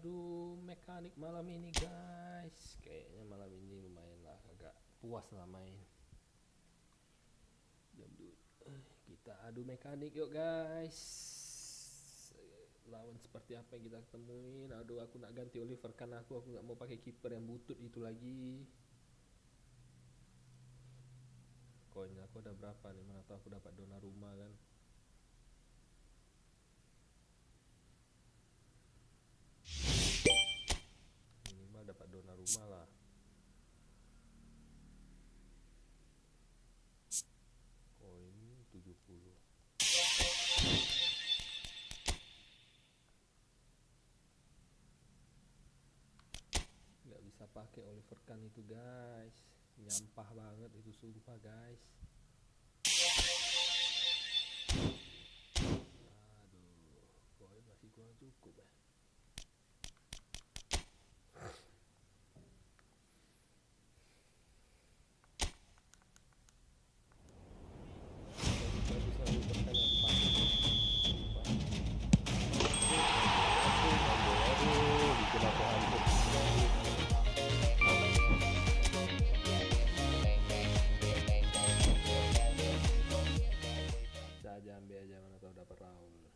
adu mekanik malam ini guys. Kayaknya malam ini lumayan lah, agak puas lah main. Kita adu mekanik yuk guys. Lawan seperti apa yang kita ketemuin. Aduh, aku nak ganti Oliver kan aku nggak mau pakai kiper yang butut itu lagi. Koin aku ada berapa nih, mana tahu aku dapat Donnarumma kan. Minimal dapat Donnarumma lah. Koin 70. Nggak bisa pakai Oliver Kahn itu guys, nyampah banget itu sumpah guys. Aduh, koin masih kurang cukup ya. Ambil aja, mana tahu dapat Raul.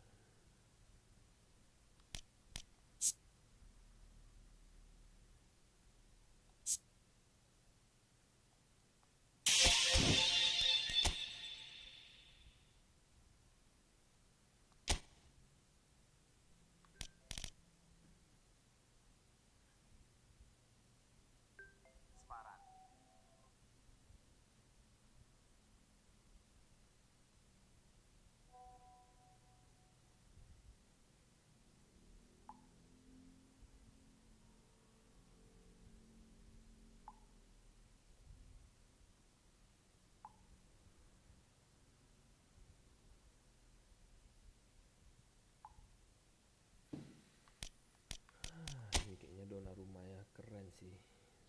Ini kayaknya Donnarumma ya, keren sih.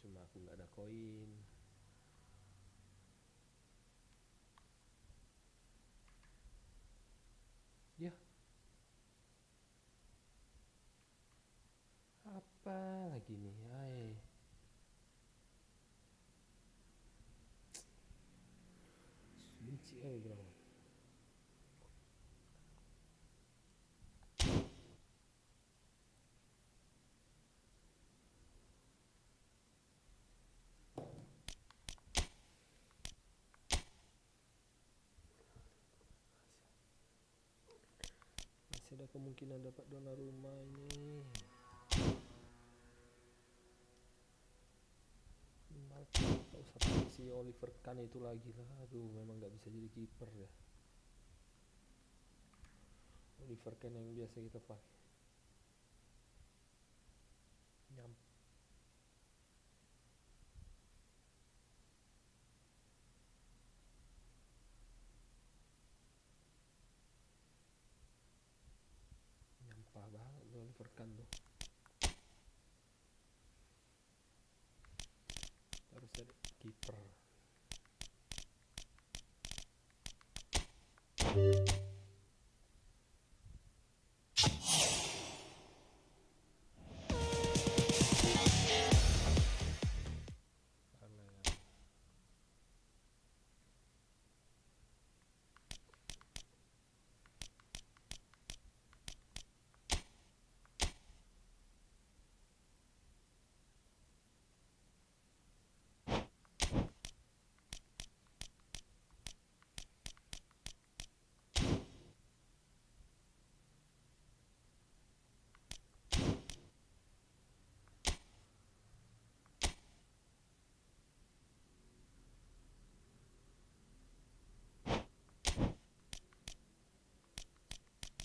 Cuma aku nggak ada koin. Ya. Apa lagi nih? Hai. Benci berapa? Masih ada kemungkinan dapat Donnarumma ini. Tak usah pakai si Oliver Kahn itu lagi lah. Aduh, memang nggak bisa jadi kiper ya. Oliver Kahn yang biasa kita pakai. Nyampah banget Oliver Kahn tuh. Harus jadi kiper.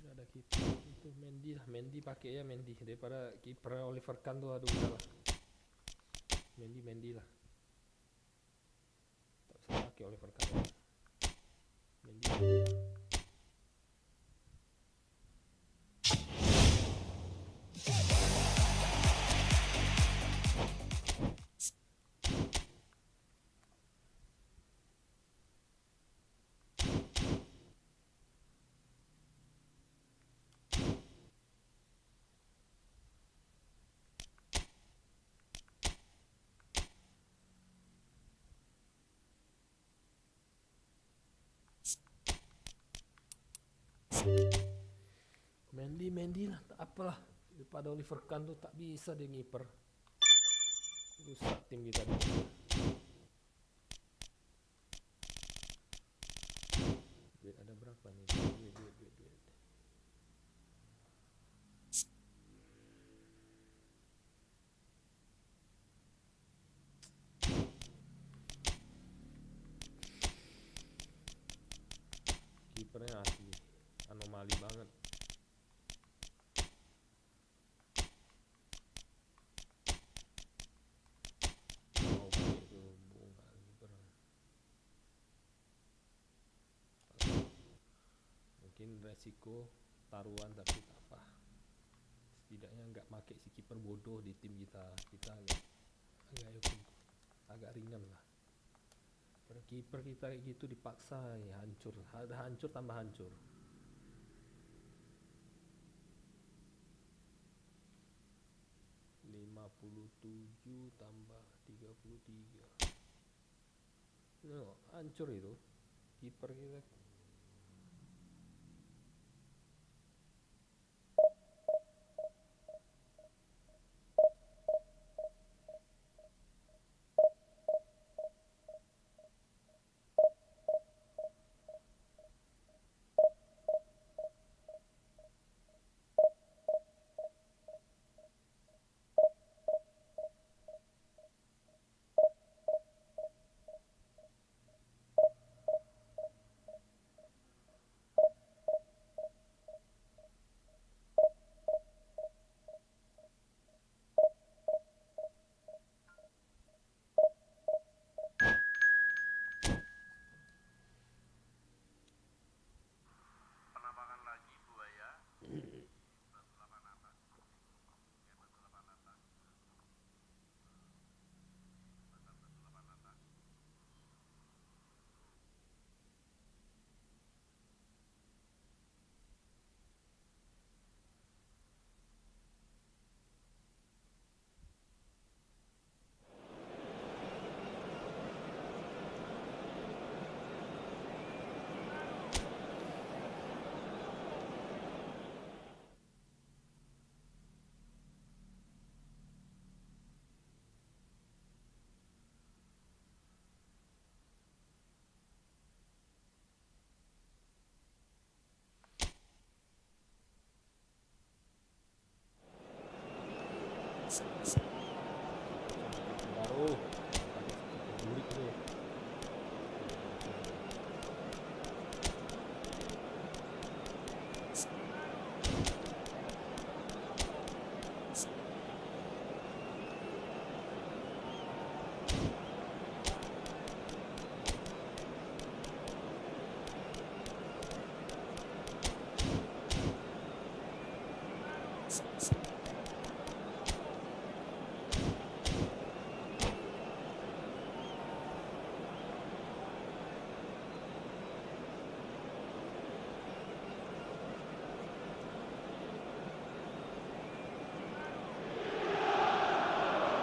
Ada kiper itu Mendy lah, Mendy pakai ya, Mendy daripada kiper Oliver Kahn tuh. Aduh, udah lah, Mendy lah, tak usah pakai Oliver Kahn. Mendy lah. Mendy lah, tak apalah. Daripada Oliver Kahn tuh tak bisa dia ngiper. Rusak tim kita dulu. Duit ada berapa nih? Duit. Kipernya asli anomali banget. Mau pakai itu bunga kiper. Mungkin resiko taruhan tapi tak apa. Setidaknya nggak pakai si kiper bodoh di tim kita. Kita agak ringan lah. Kiper kita kayak gitu dipaksa ya, hancur. Ada hancur tambah hancur. -57 tambah 33. No, hancur itu kiper kita. Baru burik tuh.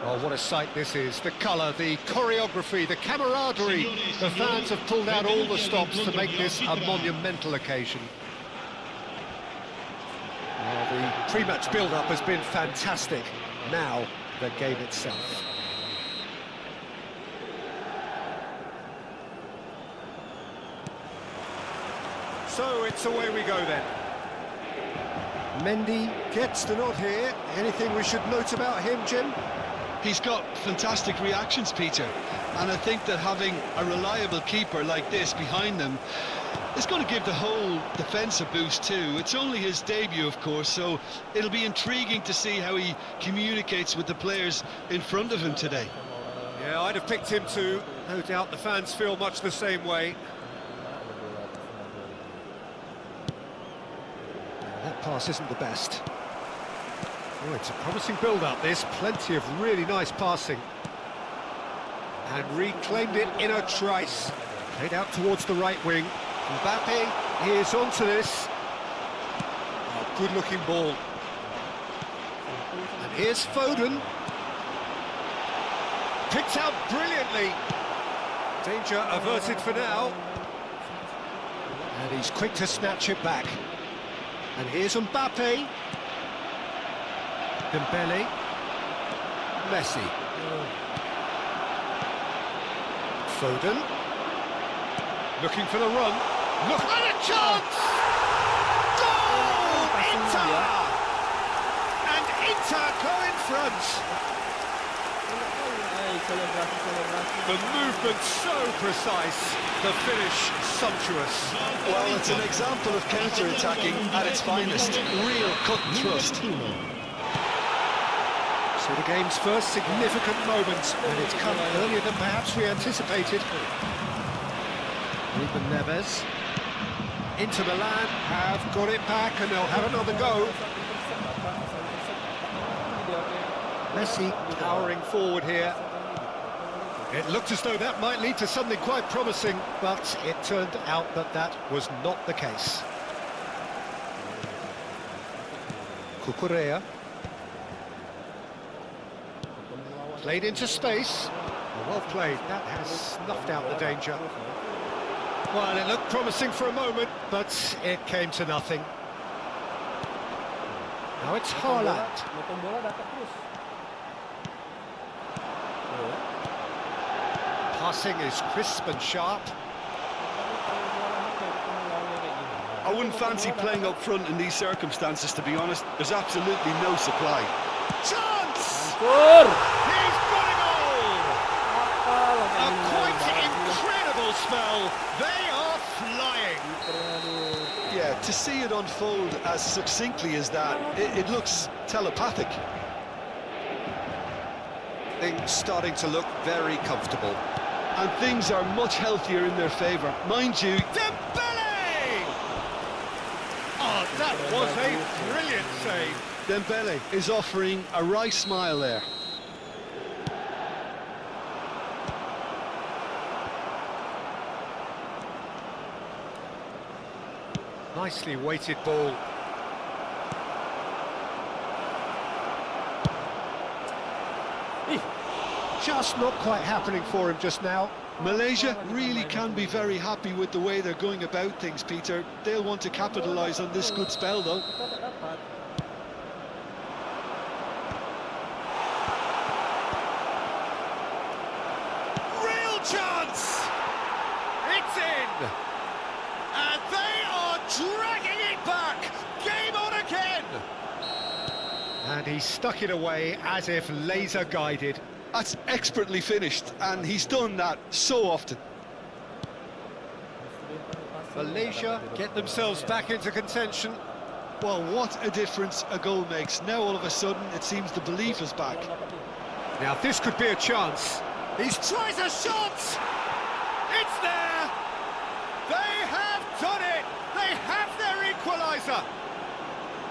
Oh, what a sight this is. The colour, the choreography, the camaraderie. The fans have pulled out all the stops to make this a monumental occasion. Well, the pre-match build-up has been fantastic. Now, the game itself. So, it's away we go then. Mendy gets the nod here. Anything we should note about him, Jim? He's got fantastic reactions, Peter, and I think that having a reliable keeper like this behind them is going to give the whole defence a boost too. It's only his debut, of course, so it'll be intriguing to see how he communicates with the players in front of him today. Yeah, I'd have picked him too. No doubt the fans feel much the same way. That pass isn't the best. Oh, it's a promising build-up, this. Plenty of really nice passing. And reclaimed it in a trice. Played out towards the right wing. Mbappe is onto this. Oh, good-looking ball. And here's Foden. Picked out brilliantly. Danger averted for now. And he's quick to snatch it back. And here's Mbappe. Dembele. Messi. Foden. Looking for the run. Look at a chance! Goal! Inter! And Inter go in front. The movement so precise, the finish sumptuous. Well, it's an example of counter-attacking at its finest. Real cut and thrust. So the game's first significant moment, and it's come earlier than perhaps we anticipated. Ruben Neves. Inter Milan have got it back, and they'll have another go. Messi powering forward here. It looked as though that might lead to something quite promising, but it turned out that that was not the case. Cucurella. Played into space. Well played. That has snuffed out the danger. Well, it looked promising for a moment, but it came to nothing. Now it's Haaland. Passing is crisp and sharp. I wouldn't fancy playing up front in these circumstances, to be honest. There's absolutely no supply. Chance! Gol! He's got a goal! A quite incredible spell. They are flying. Yeah, to see it unfold as succinctly as that, it looks telepathic. Things starting to look very comfortable. And things are much healthier in their favour. Mind you, Dembele! Oh, that was a brilliant save. Dembele is offering a wry smile there. Nicely weighted ball. Just not quite happening for him just now. Malaysia really can be very happy with the way they're going about things, Peter. They'll want to capitalise on this good spell, though. Real chance! It's in! And they are dragging it back! Game on again! And he stuck it away as if laser guided. That's expertly finished, and he's done that so often. Malaysia get themselves back into contention. Well, what a difference a goal makes. Now, all of a sudden, it seems the belief is back. Now, this could be a chance. He tries a shot! It's there! They have done it! They have their equaliser!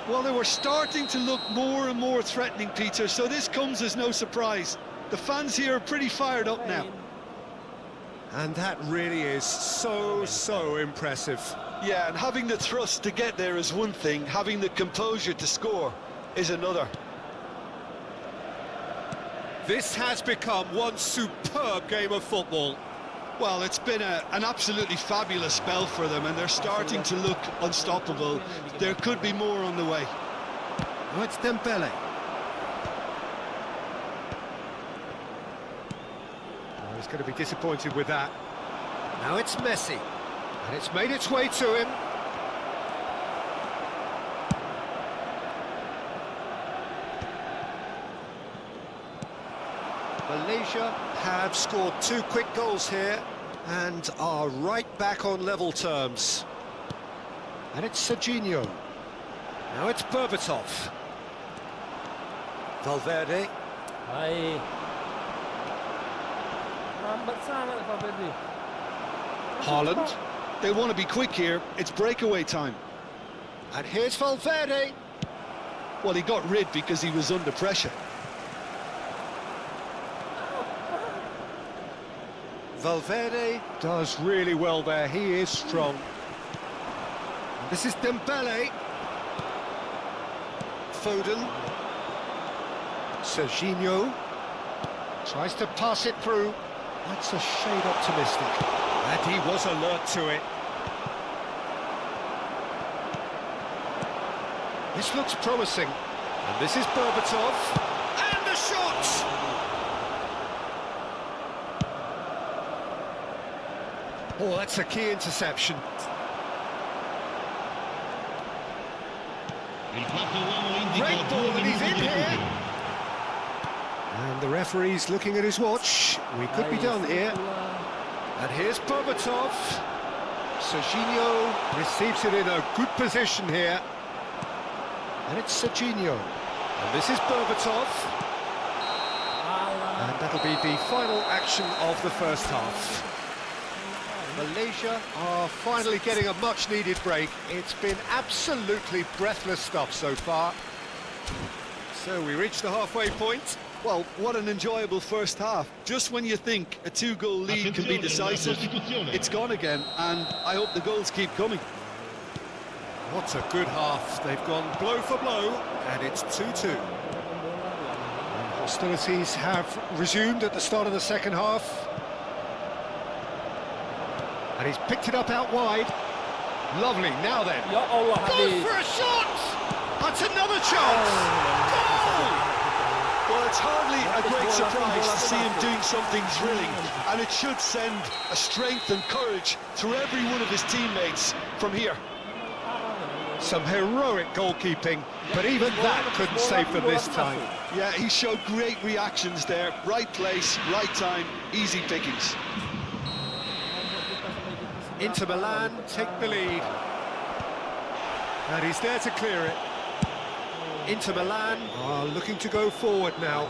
Well, they were starting to look more and more threatening, Peter, so this comes as no surprise. The fans here are pretty fired up now. And that really is so impressive. Yeah, and having the thrust to get there is one thing, having the composure to score is another. This has become one superb game of football. Well, it's been an absolutely fabulous spell for them, and they're starting to look unstoppable. There could be more on the way. Oh, it's Dembele. Oh, he's going to be disappointed with that. Now it's Messi. And it's made its way to him. Malaysia have scored 2 quick goals here and are right back on level terms. And it's Serginho. Now it's Berbatov. Valverde. Baik. Lambat sangat Valverde. Haaland. They want to be quick here. It's breakaway time. And here's Valverde. Well, he got rid because he was under pressure. Valverde does really well there. He is strong. And this is Dembele. Foden. Serginho. Tries to pass it through. That's a shade optimistic. And he was alert to it. This looks promising. And this is Berbatov. And the shot! Oh, that's a key interception. Great ball, and he's in here. And the referee's looking at his watch. We could be done here. And here's Berbatov. Serginho receives it in a good position here. And it's Serginho. And this is Berbatov. And that'll be the final action of the first half. Malaysia are finally getting a much-needed break. It's been absolutely breathless stuff so far. So we reach the halfway point. Well, what an enjoyable first half. Just when you think a two-goal lead can be decisive, it's gone again, and I hope the goals keep coming. What a good half. They've gone blow for blow, and it's 2-2. And hostilities have resumed at the start of the second half. And he's picked it up out wide. Lovely, now then. Ya Allah, Goes habis. for a shot! That's another chance! Goal! Well, it's hardly a great surprise to see him doing something thrilling, and it should send a strength and courage through every one of his teammates from here. Some heroic goalkeeping, but even that couldn't save them this time. Yeah, he showed great reactions there. Right place, right time, easy pickings. Inter Milan take the lead. And he's there to clear it. Inter Milan are looking to go forward now.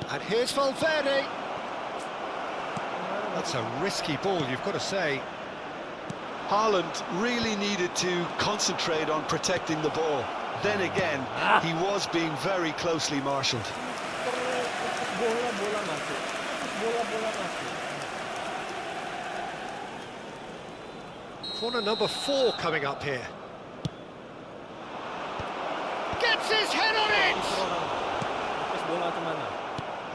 And here's Valverde. That's a risky ball, you've got to say. Haaland really needed to concentrate on protecting the ball. Then again, he was being very closely marshalled. Bola masuk. Bola masuk. Corner number 4 coming up here. Gets his head on it! Terus bola ke mana?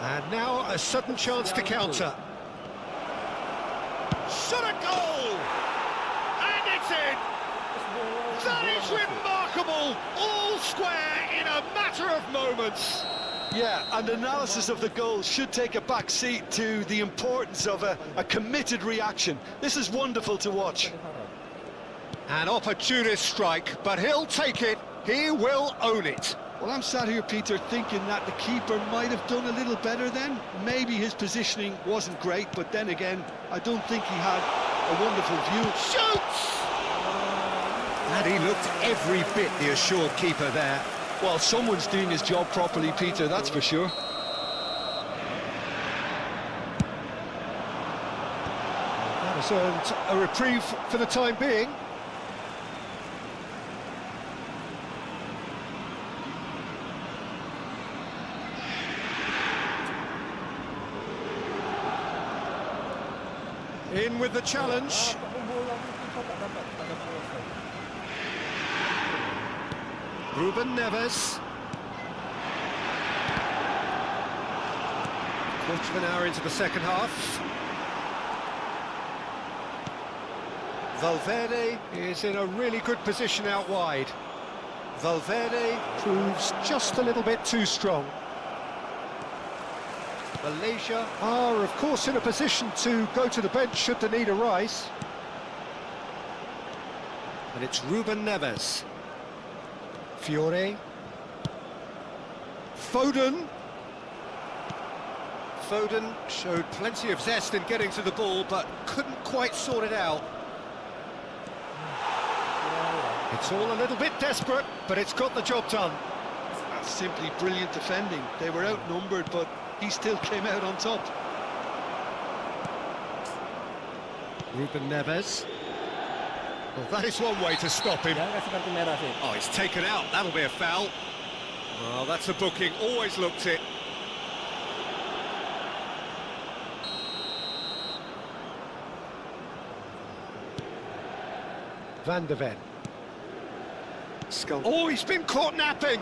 And now a sudden chance to counter. Shot a goal! And it's in! That is remarkable! All square in a matter of moments. Yeah, and analysis of the goal should take a back seat to the importance of a committed reaction. This is wonderful to watch. An opportunist strike, but he'll take it. He will own it. Well, I'm sat here, Peter, thinking that the keeper might have done a little better then. Maybe his positioning wasn't great, but then again, I don't think he had a wonderful view. Shoots! And he looked every bit the assured keeper there. Well, someone's doing his job properly, Peter, that's for sure. That has earned a reprieve for the time being. In with the challenge. Ruben Neves. Quarter of an hour into the second half. Valverde is in a really good position out wide. Valverde proves just a little bit too strong. Malaysia are, of course, in a position to go to the bench should the need arise. And it's Ruben Neves. Fiore. Foden. Foden showed plenty of zest in getting to the ball, but couldn't quite sort it out. It's all a little bit desperate, but it's got the job done. That's simply brilliant defending. They were outnumbered, but he still came out on top. Ruben Neves. Well, that is one way to stop him. Jangan kasih kartu merah sih. Oh, he's taken out. That'll be a foul. Well, that's a booking. Always looked it. Van de Ven. Oh, he's been caught napping.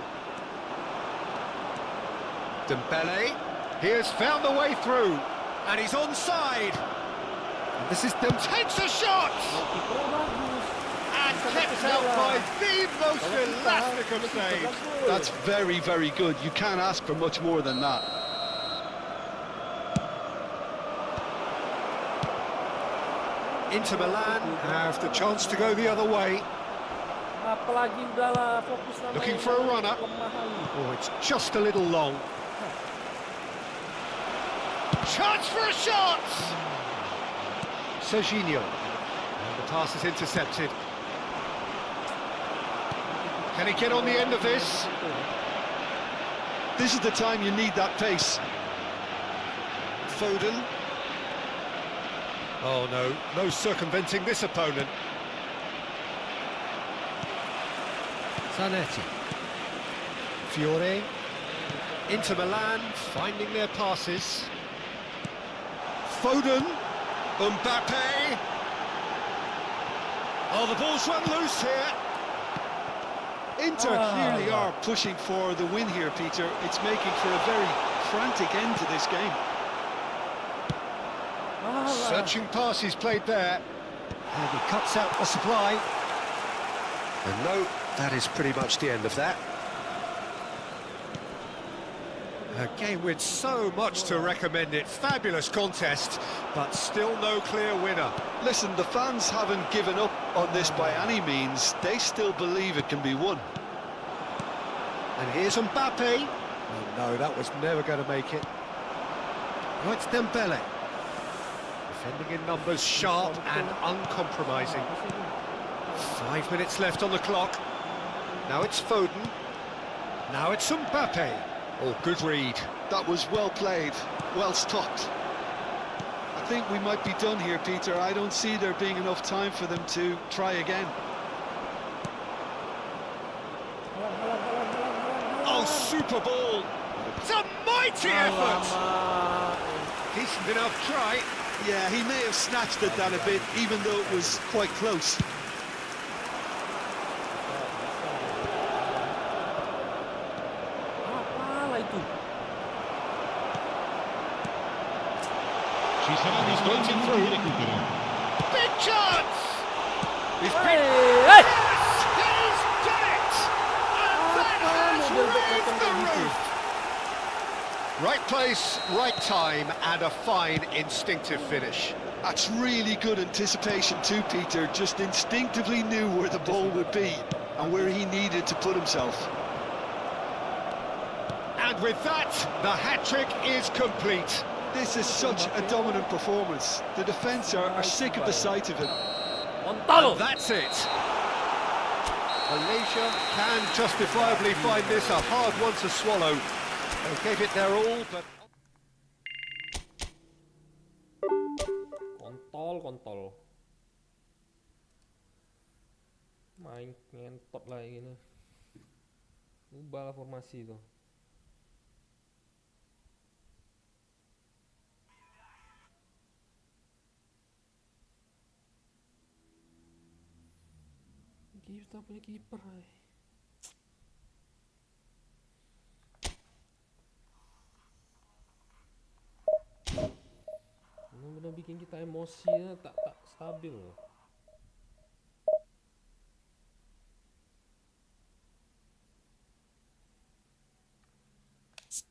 Dembele. He has found the way through. And he's onside. And this is takes a shot. And Kept out by the most elastic of saves. That's very, very good. You can't ask for much more than that. Inter Milan have the chance to go the other way. Apalagi udahlah fokus namanya. Looking for a runner. Lemah lagi. Oh, it's just a little long. Chance for a shot! Serginho. And the pass is intercepted. Can he get on the end of this? This is the time you need that pace. Foden. Oh no, no circumventing this opponent. Zanetti. Fiore. Inter Milan finding their passes. Foden. Mbappe. Oh, the ball's run loose here. Inter clearly are pushing for the win here, Peter. It's making for a very frantic end to this game. Searching passes played there. And he cuts out the supply. And no, that is pretty much the end of that. A game with so much to recommend it. Fabulous contest, but still no clear winner. Listen, the fans haven't given up on this by any means. They still believe it can be won. And here's Mbappe. Oh, no, that was never going to make it. Oh, it's Dembele. Defending in numbers, sharp and uncompromising. 5 minutes left on the clock. Now it's Foden. Now it's Mbappe. Oh, good read. That was well played, well stopped. I think we might be done here, Peter. I don't see there being enough time for them to try again. Oh, super ball. It's a mighty effort. Decent enough try. Yeah, he may have snatched at that a bit, even though it was quite close. Apalah itu? He's floating through. Big chance! He's Hey, been... hey! Yes, he's done it! And that has raised the roof! Right place, right time, and a fine instinctive finish. That's really good anticipation too, Peter. Just instinctively knew where the ball would be and where he needed to put himself. And with that, the hat-trick is complete. This is such a dominant performance. The defence are sick of the sight of it. Montalo! And that's it. Malaysia can justifiably find this a hard one to swallow. They gave it their all, but... Kontol. Main ngentot lagi nih. Ubah formasi tuh. Kita punya kiper. Benar-benar bikin kita emosinya tak stabil loh.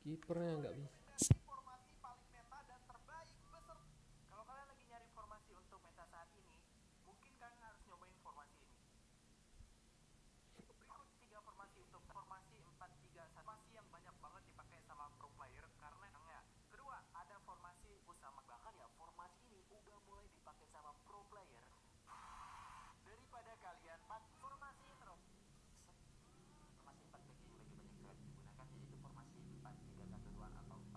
Kipernya nggak bisa. Informasi paling meta dan terbaik beserta. Kalau kalian lagi nyari informasi untuk meta saat ini, mungkin kalian harus nyobain informasi ini. Berikut 3 formasi untuk formasi 4-3-1. Formasi yang banyak banget dipakai sama pro player karena ya. Kedua, ada formasi bersama. Bahkan ya, formasi ini udah mulai dipakai sama pro player. Daripada kalian formasi terus. Formasi 4-3 yang lagi banyak digunakan, yaitu formasi 4-3-1-2 atau 4.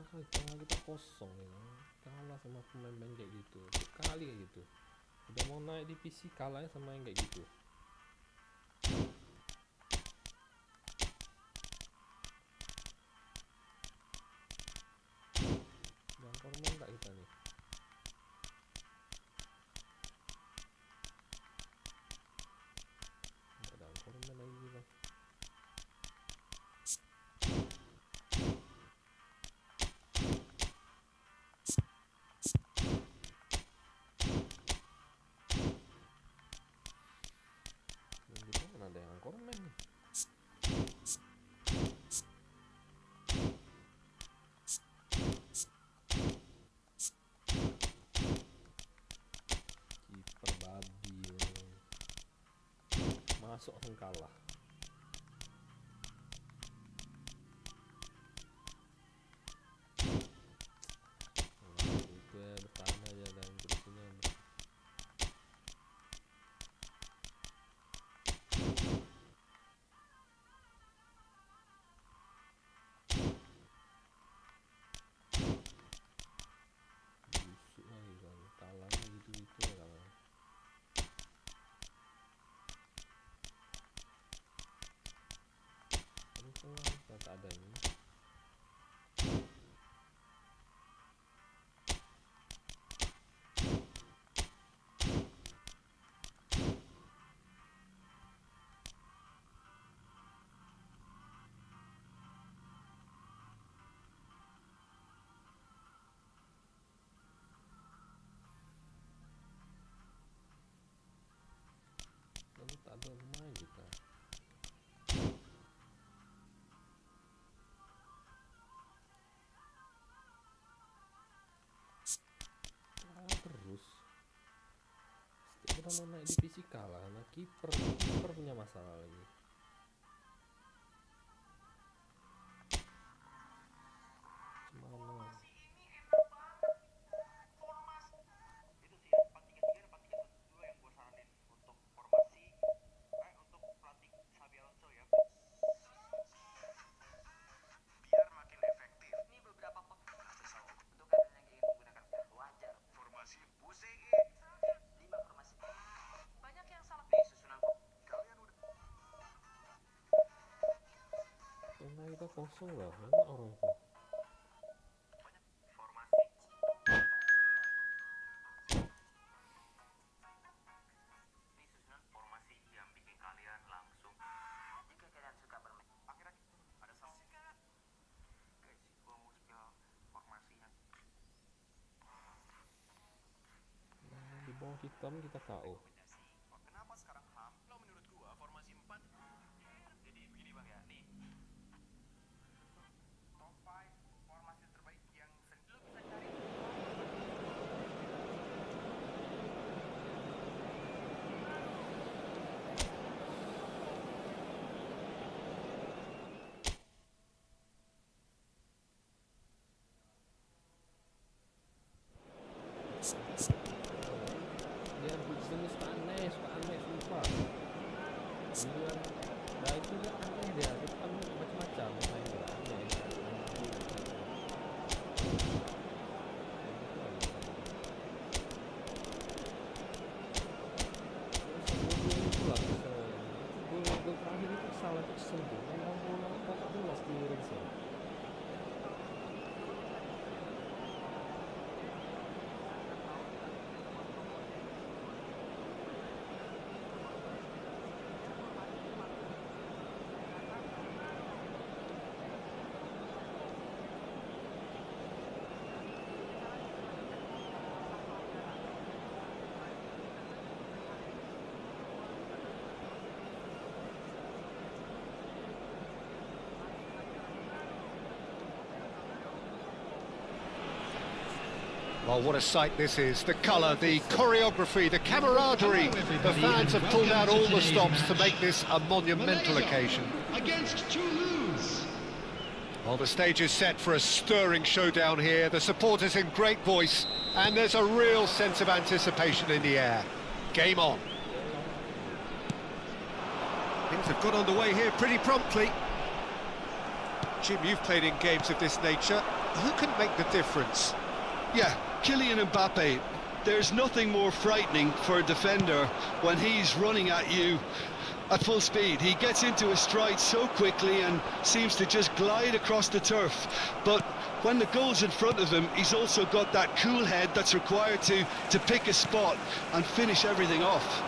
kali kita kosong ya. Kalah sama pemain-pemain kayak gitu. Kali kayak gitu. Udah mau naik divisi kalahnya sama yang kayak gitu. Dan korban tak kita nih. Ada korban lagi kita. Dan kita kan ada yang korban nih. Kiper babi ya. Masuk langsung kalah. Itu ya bertahan aja dan terusnya. Busuk lagi kan, kalahnya gitu-gitu ya kalah. Terus tak ada ini. Lalu tak ada pemain kita. Kalah terus. Setiap kita mau naik divisi kalah karena kiper punya masalah lagi. Cuma Itu sih 4-3-3 dan 4-3-2 yang gue saranin untuk formasi untuk pelatih Xabi Alonso ya. Biar makin efektif. Ini beberapa asal untuk kalian yang ingin menggunakan wajar formasi pusing 5 formasi. Banyak yang salah nih susunan kalian udah. karena kita kosong lah, mana orang tuh. Formasi. Ini susunan formasi yang bikin kalian langsung. Jika kalian suka bermain, akhirnya ada salah. Guys, gua mau spill formasinya. Nah, di bawah hitam kita KO. Kenapa sekarang Ham? Kalau menurut gua formasi 4. Jadi begini Bang ya, nih. Top 5 formasi terbaik yang lu bisa cari. Dia bisnis suka aneh sumpah. Dia, nah itu dia aneh dia kan macam-macam main dia aneh. Gol terakhir itu salah tersebut. 14 di Rinsa. Well, what a sight this is. The colour, the choreography, the camaraderie. The fans have pulled out all the stops to make this a monumental occasion. Against Toulouse. Well, the stage is set for a stirring showdown here. The supporters in great voice, and there's a real sense of anticipation in the air. Game on. Things have got underway here pretty promptly. Jim, you've played in games of this nature. who can make the difference? Yeah, Kylian Mbappe. There's nothing more frightening for a defender when he's running at you at full speed. He gets into a stride so quickly and seems to just glide across the turf. But when the goal's in front of him, he's also got that cool head that's required to pick a spot and finish everything off.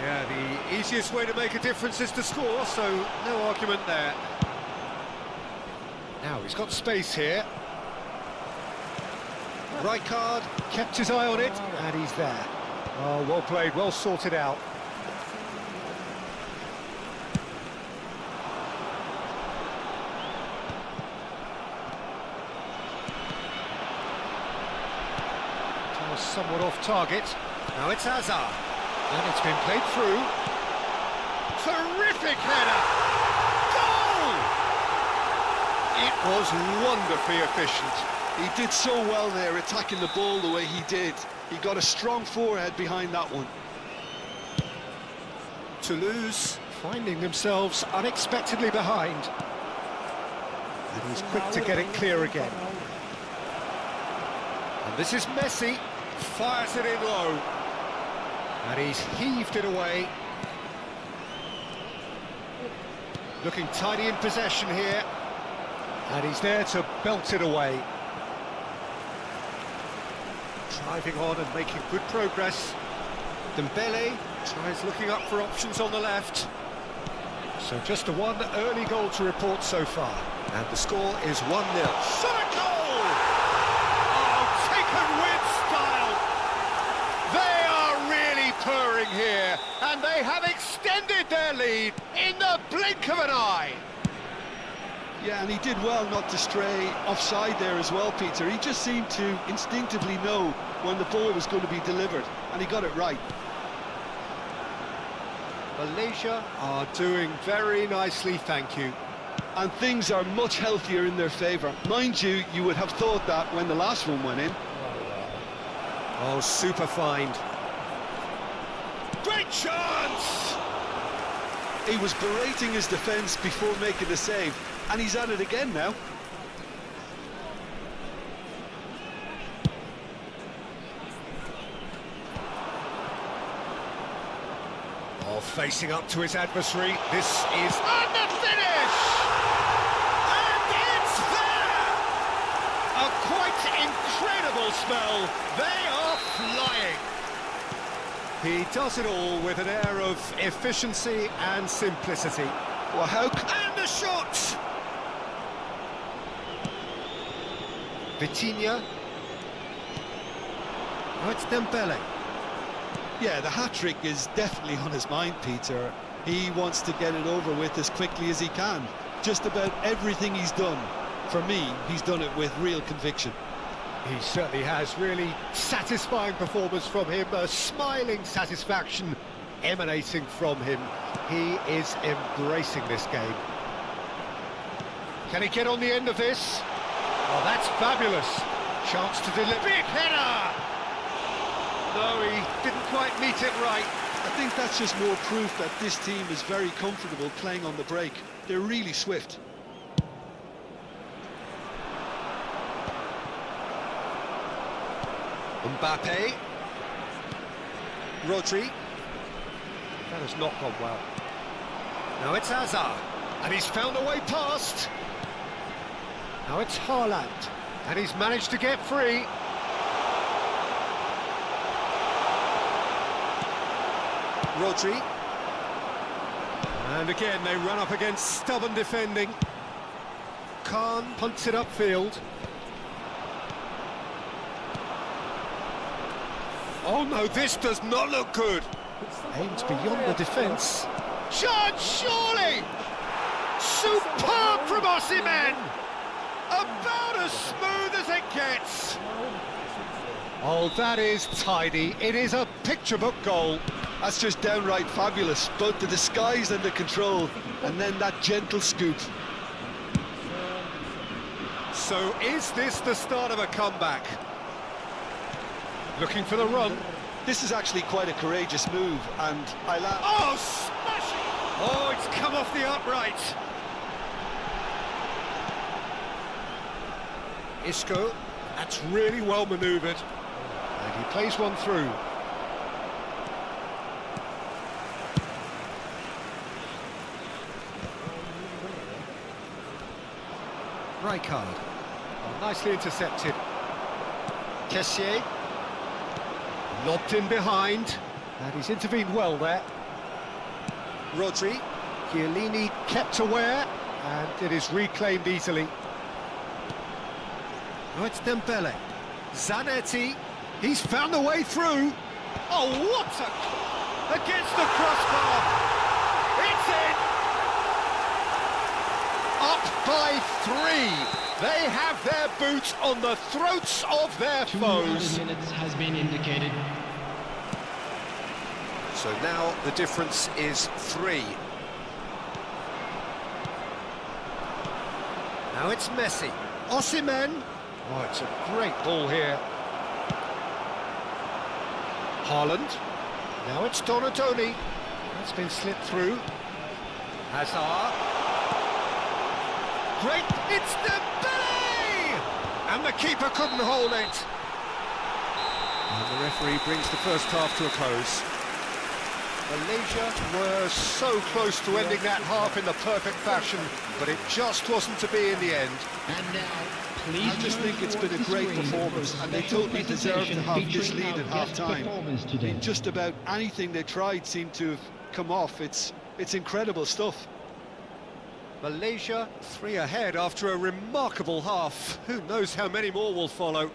Yeah, the easiest way to make a difference is to score, so no argument there. Now he's got space here. Right card, kept his eye on it, and he's there. Oh, well played, well sorted out. That was somewhat off target. Now it's Hazard, and it's been played through. Terrific header! Goal! It was wonderfully efficient. He did so well there, attacking the ball the way he did. He got a strong forehead behind that one. Toulouse finding themselves unexpectedly behind. And he's quick to get it clear again. And this is Messi, fires it in low. And he's heaved it away. Looking tidy in possession here. And he's there to belt it away. Driving on and making good progress. Dembele tries looking up for options on the left. So just a one early goal to report so far. And the score is 1-0. Shot a goal! Oh, taken with style! They are really purring here, and they have extended their lead in the blink of an eye. Yeah, and he did well not to stray offside there as well, Peter. He just seemed to instinctively know when the ball was going to be delivered, and he got it right. Malaysia are doing very nicely, thank you. And things are much healthier in their favour. Mind you, you would have thought that when the last one went in. Oh, super find. Great chance! He was berating his defence before making the save, and he's at it again now. Oh, facing up to his adversary. This is on the finish! And it's there! A quite incredible spell. They are flying. He does it all with an air of efficiency and simplicity. Well, how... And the shot! Vitinha. Oh, it's Dembele. Yeah, the hat-trick is definitely on his mind, Peter. He wants to get it over with as quickly as he can. Just about everything he's done, for me, he's done it with real conviction. He certainly has. Really satisfying performance from him. A smiling satisfaction emanating from him. He is embracing this game. Can he get on the end of this? Oh, that's fabulous. Chance to deliver. Big header! No, he didn't quite meet it right. I think that's just more proof that this team is very comfortable playing on the break. They're really swift. Mbappe. Rodri. That has not gone well. Now it's Hazard. And he's found a way past. Now it's Haaland. And he's managed to get free. Rodri. And again, they run up against stubborn defending. Khan punts it upfield. Oh no, this does not look good. Aims beyond the defence. Chance, surely! Superb from Osimhen! About as smooth as it gets. Oh, that is tidy. It is a picture-book goal. That's just downright fabulous. Both the disguise and the control, and then that gentle scoop. So is this the start of a comeback? Looking for the run. This is actually quite a courageous move, and I like... Oh, smashing! Oh, it's come off the upright. Isco, that's really well manoeuvred. And he plays one through. Rijkaard. Oh, nicely intercepted. Kessié. Lobbed in behind. And he's intervened well there. Rodri. Chiellini kept aware. And it is reclaimed easily. Oh, it's Dembele. Zanetti. He's found a way through. Oh, what a... Against the crossbar. It's in. Up by 3. They have their boots on the throats of their foes. 2 minutes has been indicated. So now the difference is 3. Now it's Messi. Osimhen. Oh, it's a great ball here. Haaland. Now it's Donadoni. That's been slipped through. Hazard. Great, it's Dembele! And the keeper couldn't hold it. And the referee brings the first half to a close. Malaysia were so close to ending that half in the perfect fashion, but it just wasn't to be in the end. And now, please. I just think it's been a great performance, and they totally deserve to have this lead at half-time. I mean, just about anything they tried seemed to have come off. It's incredible stuff. Malaysia 3 ahead after a remarkable half. Who knows how many more will follow.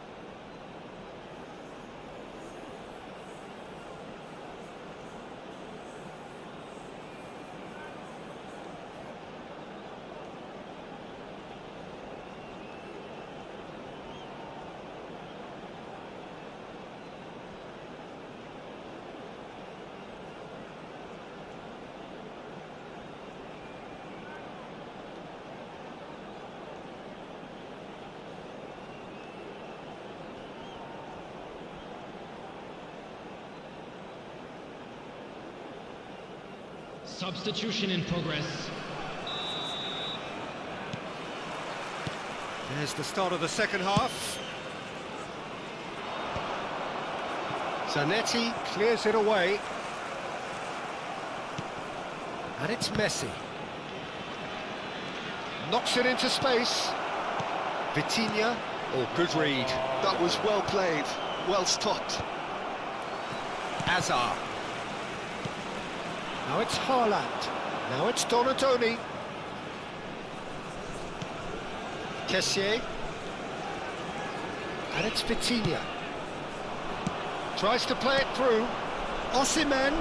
Substitution in progress. There's the start of the second half. Zanetti clears it away. And it's Messi. Knocks it into space. Vitinha. Oh, good read. That was well played, well stopped. Hazard. Now it's Haaland. Now it's Donadoni. Kessié. And it's Vitinha. Tries to play it through. Osimhen.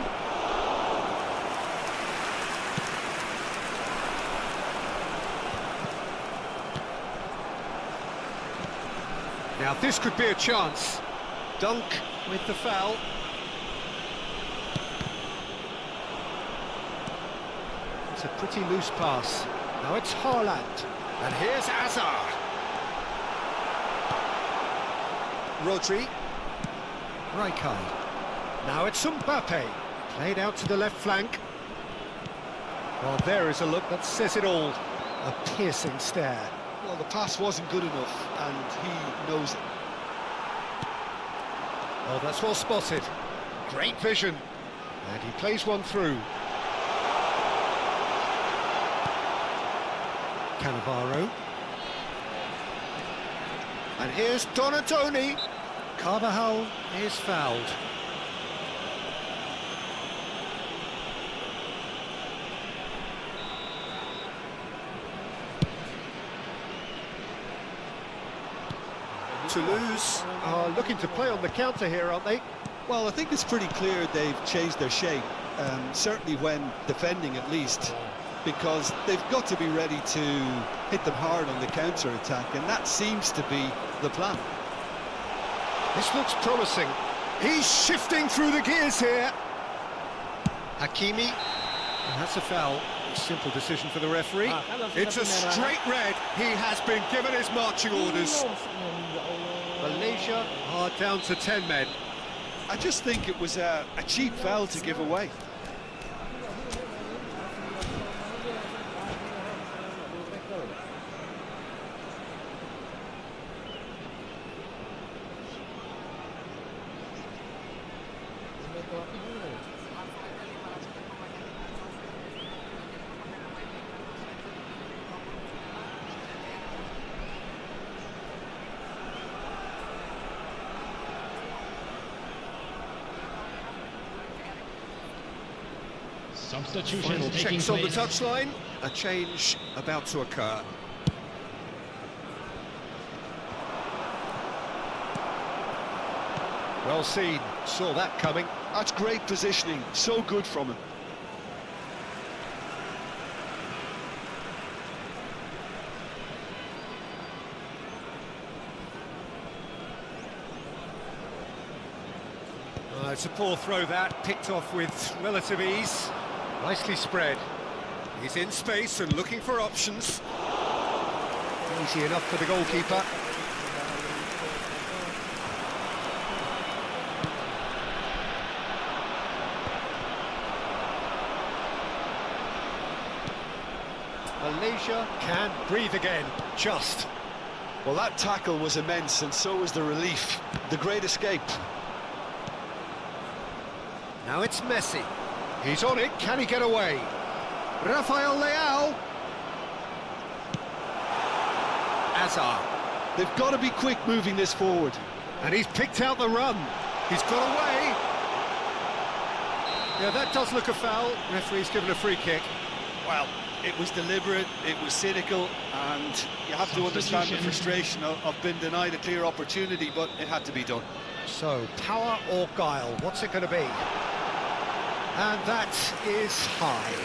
Now this could be a chance. Dunk with the foul. It's a pretty loose pass. Now it's Haaland. And here's Hazard. Rodri. Rijkaard. Now it's Mbappe. Played out to the left flank. Well, there is a look that says it all. A piercing stare. Well, the pass wasn't good enough, and he knows it. Oh, that's well spotted. Great vision. And he plays one through. Cannavaro. And here's Donadoni. Carvajal is fouled. Toulouse are looking to play on the counter here, aren't they? Well, I think it's pretty clear they've changed their shape, certainly when defending at least, because they've got to be ready to hit them hard on the counter-attack, and that seems to be the plan. This looks promising. He's shifting through the gears here. Hakimi. And that's a foul. Simple decision for the referee. It's a straight red. He has been given his marching orders. Malaysia are down to 10 men. I just think it was a cheap foul to give away. atau apa gimana? Substitutions Final taking checks on the place. touchline. A change about to occur. Well seen. Saw that coming. That's great positioning, so good from him. It's a poor throw that, picked off with relative ease. Nicely spread. He's in space and looking for options. Easy enough for the goalkeeper. Malaysia can breathe again, just. Well, that tackle was immense, and so was the relief. The great escape. Now it's Messi. He's on it, can he get away? Rafael Leao. Azar. They've got to be quick moving this forward. And he's picked out the run. He's got away. Yeah, that does look a foul. Referee's given a free kick. Well, it was deliberate, it was cynical, and you have to understand the Substitution. frustration of being denied a clear opportunity, but it had to be done. So, power or guile, what's it going to be? And that is high.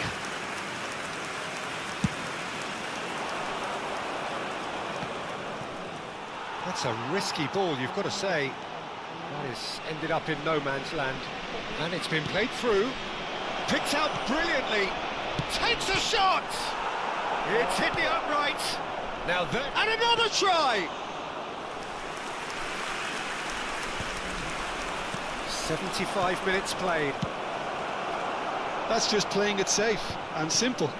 That's a risky ball, you've got to say. That has ended up in no man's land. And it's been played through. Picked out brilliantly. Takes a shot! It's hit the upright. Now there... And another try! 75 minutes played. That's just playing it safe and simple.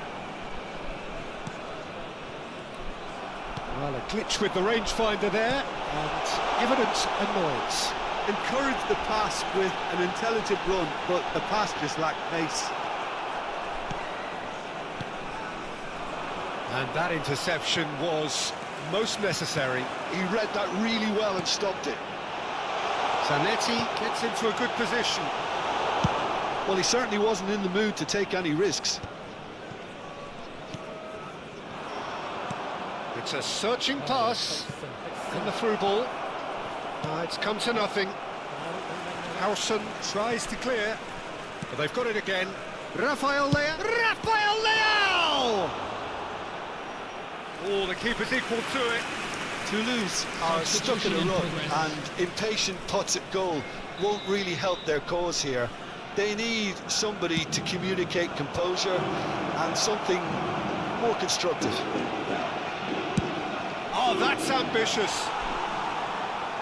Well, a glitch with the rangefinder there, and evident annoyance. Encouraged the pass with an intelligent run, but the pass just lacked pace. And that interception was most necessary. He read that really well and stopped it. Zanetti gets into a good position. Well, he certainly wasn't in the mood to take any risks. It's a searching pass, and the through ball. It's come to nothing. Howson tries to clear, but they've got it again. Rafael Leao! Rafael Leao! Oh, the keeper's equal to it. Toulouse are stuck in a Substitution in rut, progress. and impatient putts at goal won't really help their cause here. They need somebody to communicate composure and something more constructive. Oh, that's ambitious.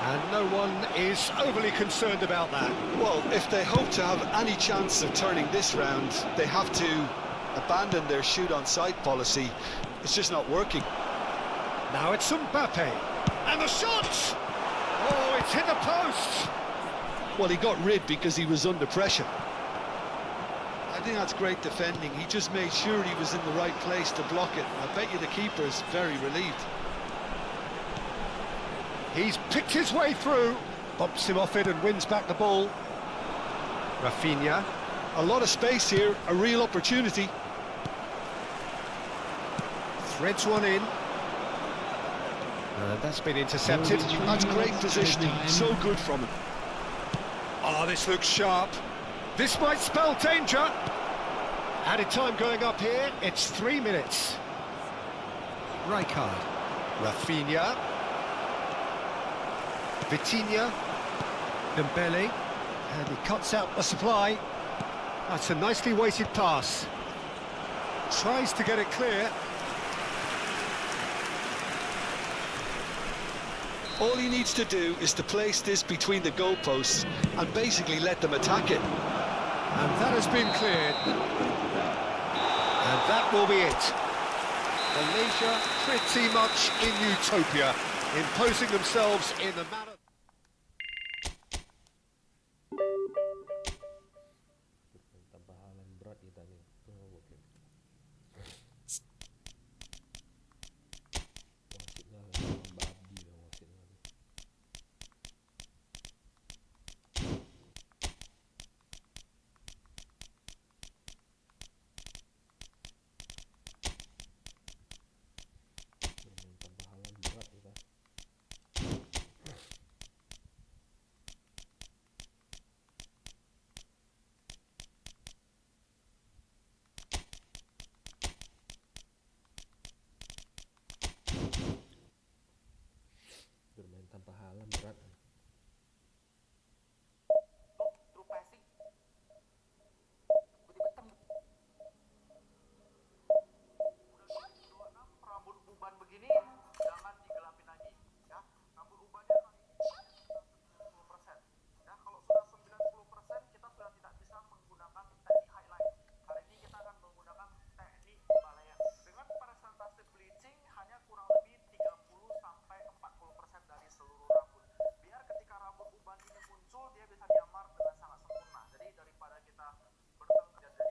And no one is overly concerned about that. Well, if they hope to have any chance of turning this round, they have to abandon their shoot-on-sight policy. It's just not working. Now it's Mbappe. And the shot! Oh, it's hit the post! Well, he got rid because he was under pressure. I think that's great defending. He just made sure he was in the right place to block it. I bet you the keeper's very relieved. He's picked his way through. Bumps him off it and wins back the ball. Rafinha. A lot of space here, a real opportunity. Threads one in. And that's been intercepted. That's great positioning, so good from him. Oh, this looks sharp. This might spell danger. Added time going up here. It's 3 minutes. Rijkaard. Rafinha. Vitinha. Dembele. And he cuts out the supply. That's a nicely weighted pass. Tries to get it clear. All he needs to do is to place this between the goalposts and basically let them attack it. And that has been cleared. And that will be it. Malaysia pretty much in utopia, imposing themselves in the manner... pertandingan. Oh, oke. Wasitnya babi lah wasitnya. Bermain tanpa halang berat kita. Bermain tanpa halang berat. Through passing. Tiba-tiba tem. Udah 26 rambut uban begini jangan digelapin lagi ya. Rambut ubannya kali ini 90%. Ya, kalau sudah 90% kita sudah tidak bisa menggunakan teknik highlight. Hari ini kita akan menggunakan teknik balayan. Dengan presentasi bleaching hanya kurang lebih 30 sampai 40% dari seluruh rambut. Biar ketika rambut uban ini muncul dia bisa nyamar dengan sangat sempurna. Jadi daripada kita bertengkar jadi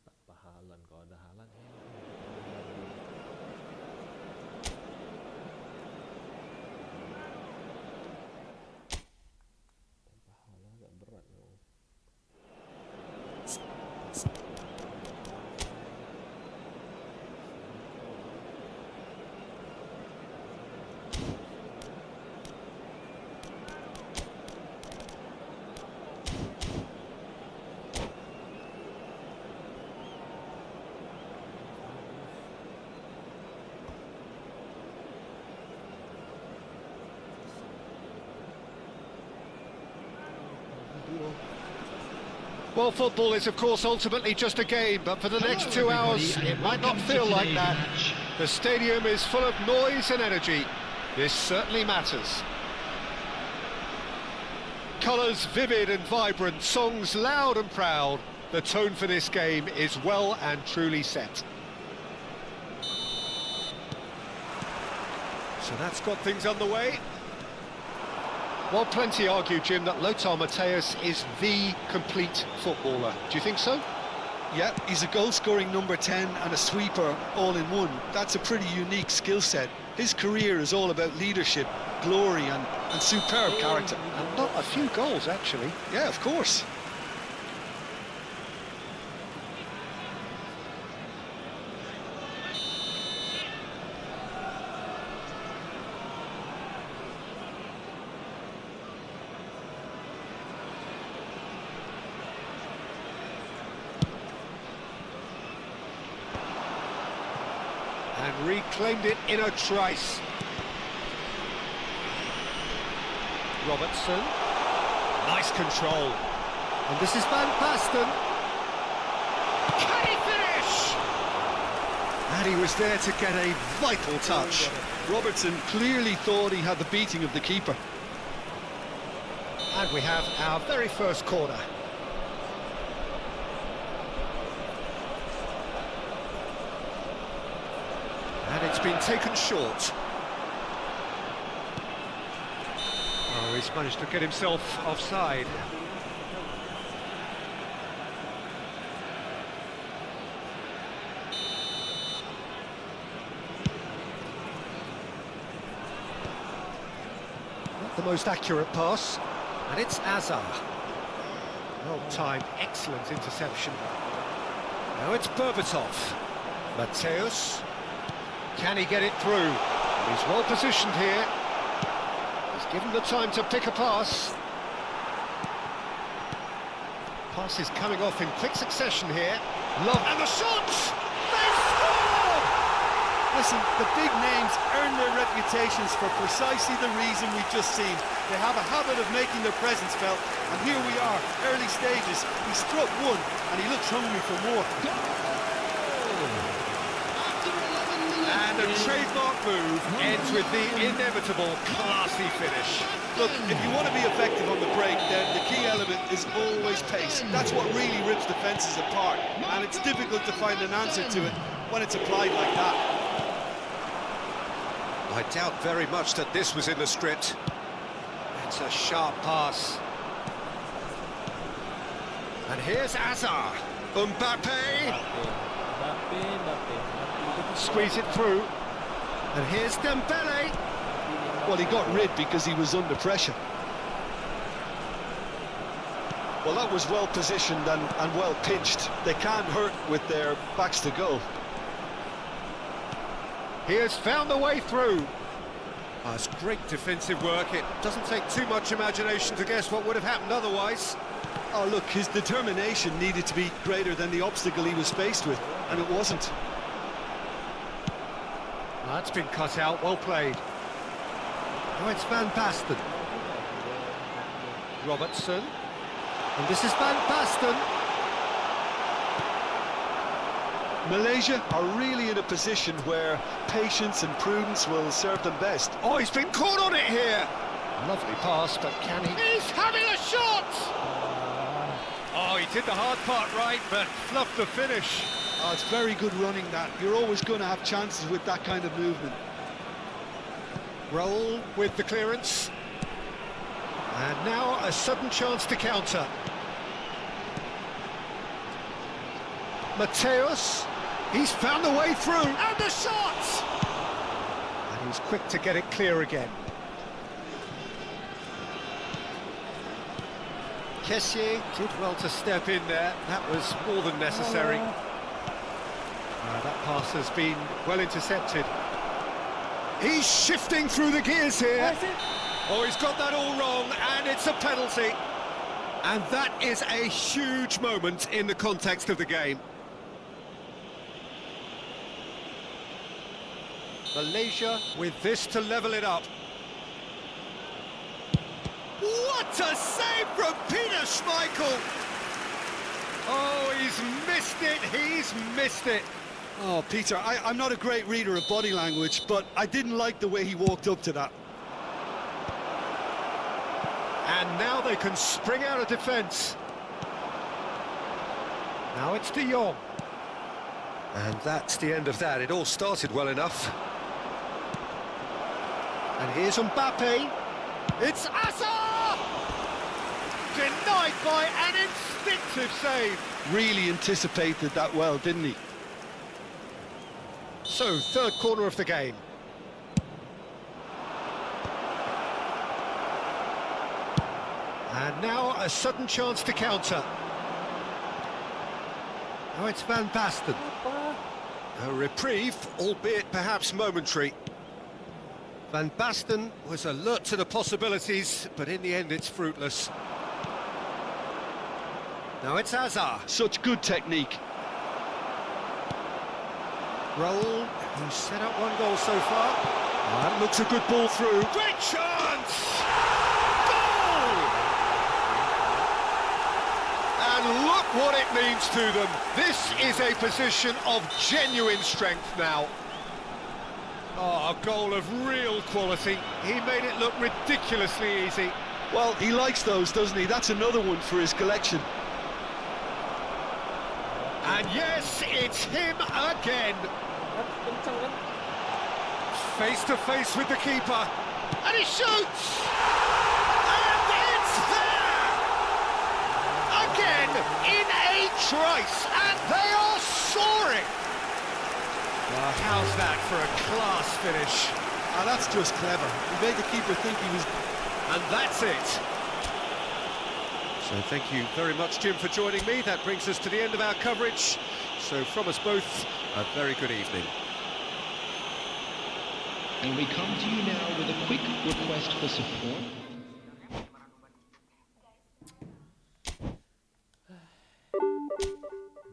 Tanpa halang, kalau ada halang tanpa halang agak berat loh. Well, football is, of course, ultimately just a game, but for the next 2 hours, it might not feel like that. The stadium is full of noise and energy. This certainly matters. Colours vivid and vibrant, songs loud and proud. The tone for this game is well and truly set. So that's got things underway. Well, plenty argue, Jim, that Lothar Matthäus is the complete footballer. Do you think so? Yeah, he's a goal-scoring number 10 and a sweeper all in one. That's a pretty unique skill set. His career is all about leadership, glory and superb character. And not a few goals, actually. Yeah, of course. And reclaimed it in a trice. Robertson. Nice control. And this is Van Basten. Can he finish? And he was there to get a vital touch. Robertson clearly thought he had the beating of the keeper. And we have our very first corner. And it's been taken short. Oh, he's managed to get himself offside. Not the most accurate pass. And it's Asal. Well-timed, excellent interception. Now it's Berbatov. Matthäus. Can he get it through? He's well positioned here. He's given the time to pick a pass. Pass is coming off in quick succession here. Love and the shot! They score! Listen, the big names earn their reputations for precisely the reason we've just seen. They have a habit of making their presence felt, and here we are, early stages. He struck one, and he looks hungry for more. And the trademark move ends with the inevitable classy finish. Look, if you want to be effective on the break, then the key element is always pace. That's what really rips defences apart, and it's difficult to find an answer to it when it's applied like that. I doubt very much that this was in the script. It's a sharp pass. And here's Azar. Mbappe. Squeeze it through. And here's Dembele. Well, he got rid because he was under pressure. Well, that was well positioned and well pitched. They can't hurt with their backs to goal. He has found the way through. That's great defensive work. It doesn't take too much imagination to guess what would have happened otherwise. Oh, look, his determination needed to be greater than the obstacle he was faced with, and it wasn't. That's been cut out, well played. Now it's Van Basten. Robertson. And this is Van Basten. Malaysia are really in a position where patience and prudence will serve them best. Oh, he's been caught on it here. Lovely pass, but can he? He's having a shot! Oh, he did the hard part right, but fluffed the finish. Oh, it's very good running, that. You're always going to have chances with that kind of movement. Roll with the clearance. And now a sudden chance to counter. Mateus, he's found the way through, and the shot! And he's quick to get it clear again. Kessié did well to step in there, that was more than necessary. That pass has been well intercepted. He's shifting through the gears here. Oh, he's got that all wrong, and it's a penalty. And that is a huge moment in the context of the game. Malaysia with this to level it up. What a save from Peter Schmeichel! Oh, he's missed it. Oh, Peter, I'm not a great reader of body language, but I didn't like the way he walked up to that. And now they can spring out of defence. Now it's De Jong. And that's the end of that. It all started well enough. And here's Mbappe. It's Asal! Denied by an instinctive save. Really anticipated that well, didn't he? So, third corner of the game. And now a sudden chance to counter. Now it's Van Basten. A reprieve, albeit perhaps momentary. Van Basten was alert to the possibilities, but in the end it's fruitless. Now it's Azar. Such good technique. Raul, who's set up one goal so far. That looks a good ball through. Great chance! Goal! And look what it means to them. This is a position of genuine strength now. Oh, a goal of real quality. He made it look ridiculously easy. Well, he likes those, doesn't he? That's another one for his collection. And yes, it's him again. Face to face with the keeper. And he shoots! And it's there! Again, in a trice. And they are soaring. Well, how's that for a class finish? Ah, that's just clever. He made the keeper think he was... And that's it. So thank you very much, Jim, for joining me. That brings us to the end of our coverage. So from us both, a very good evening. And we come to you now with a quick request for support.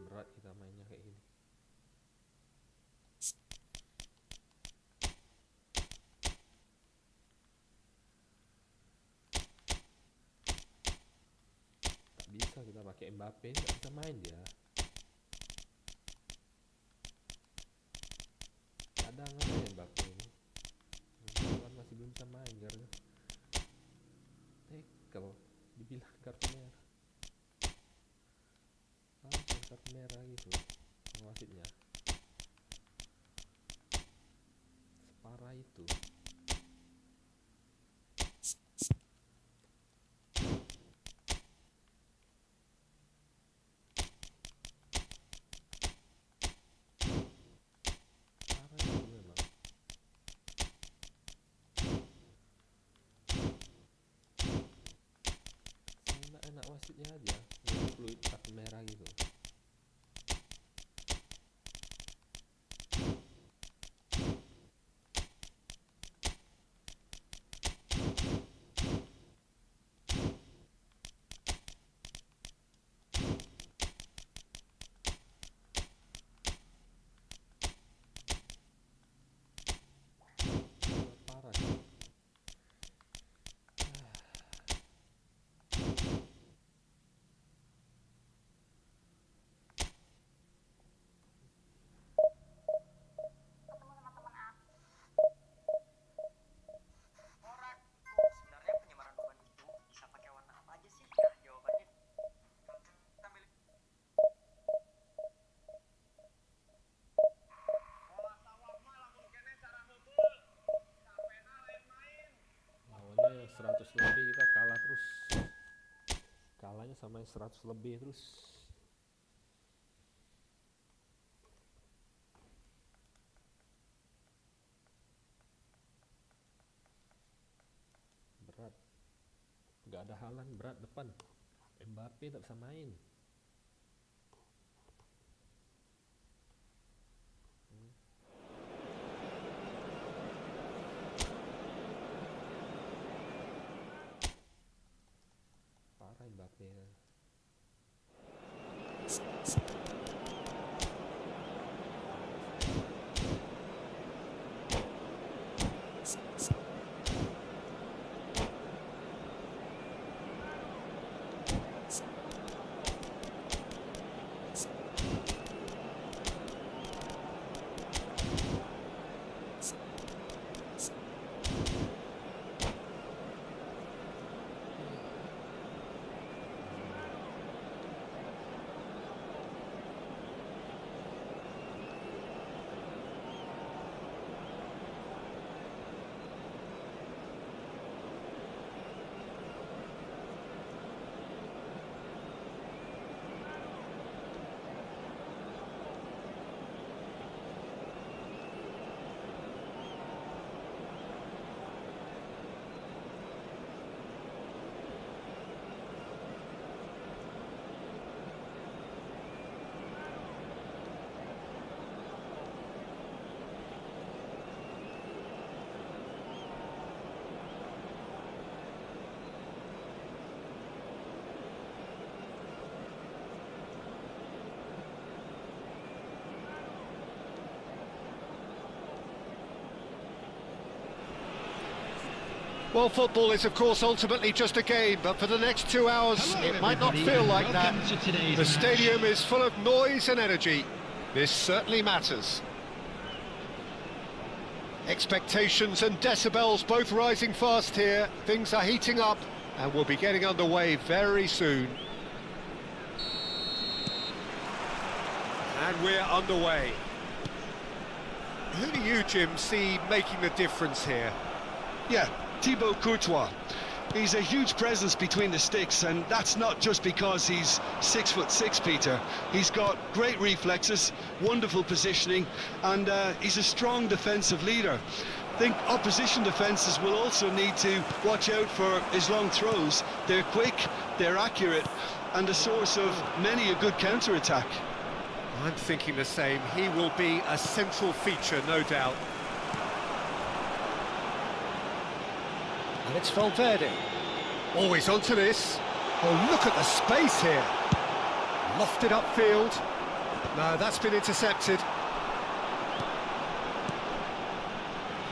Berat kita mainnya kayak gini. Tak bisa kita pakai Mbappe, tak bisa main dia. Cadangan dia. melanggar. Tackle, dibilang kartu merah. Langsung kartu merah gitu wasitnya. Separah itu. Parah itu memang. Enak wasitnya aja, fluid kartu merah gitu. Parah sih. Sebenarnya penyemaran beban itu bisa pakai warna apa aja sih? Nah, jawabannya kita milih. Lawannya 100 lebih, kita kalah terus. Kalahnya sama yang 100 lebih terus. Berat. Gak ada Haaland, berat depan. Mbappe tak bisa main. Parah Mbappe. Well, football is, of course, ultimately just a game, but for the next 2 hours, Hello, it might not everybody, feel and like that. welcome to today's The match. stadium is full of noise and energy. This certainly matters. Expectations and decibels both rising fast here. Things are heating up, and we'll be getting underway very soon. And we're underway. Who do you, Jim, see making the difference here? Yeah, Thibaut Courtois. He's a huge presence between the sticks, and that's not just because he's 6'6", Peter. He's got great reflexes, wonderful positioning, and he's a strong defensive leader. I think opposition defences will also need to watch out for his long throws. They're quick, they're accurate, and a source of many a good counter-attack. I'm thinking the same. He will be a central feature, no doubt. And it's Valverde. Always onto this. Oh, look at the space here. Lofted upfield. No, that's been intercepted.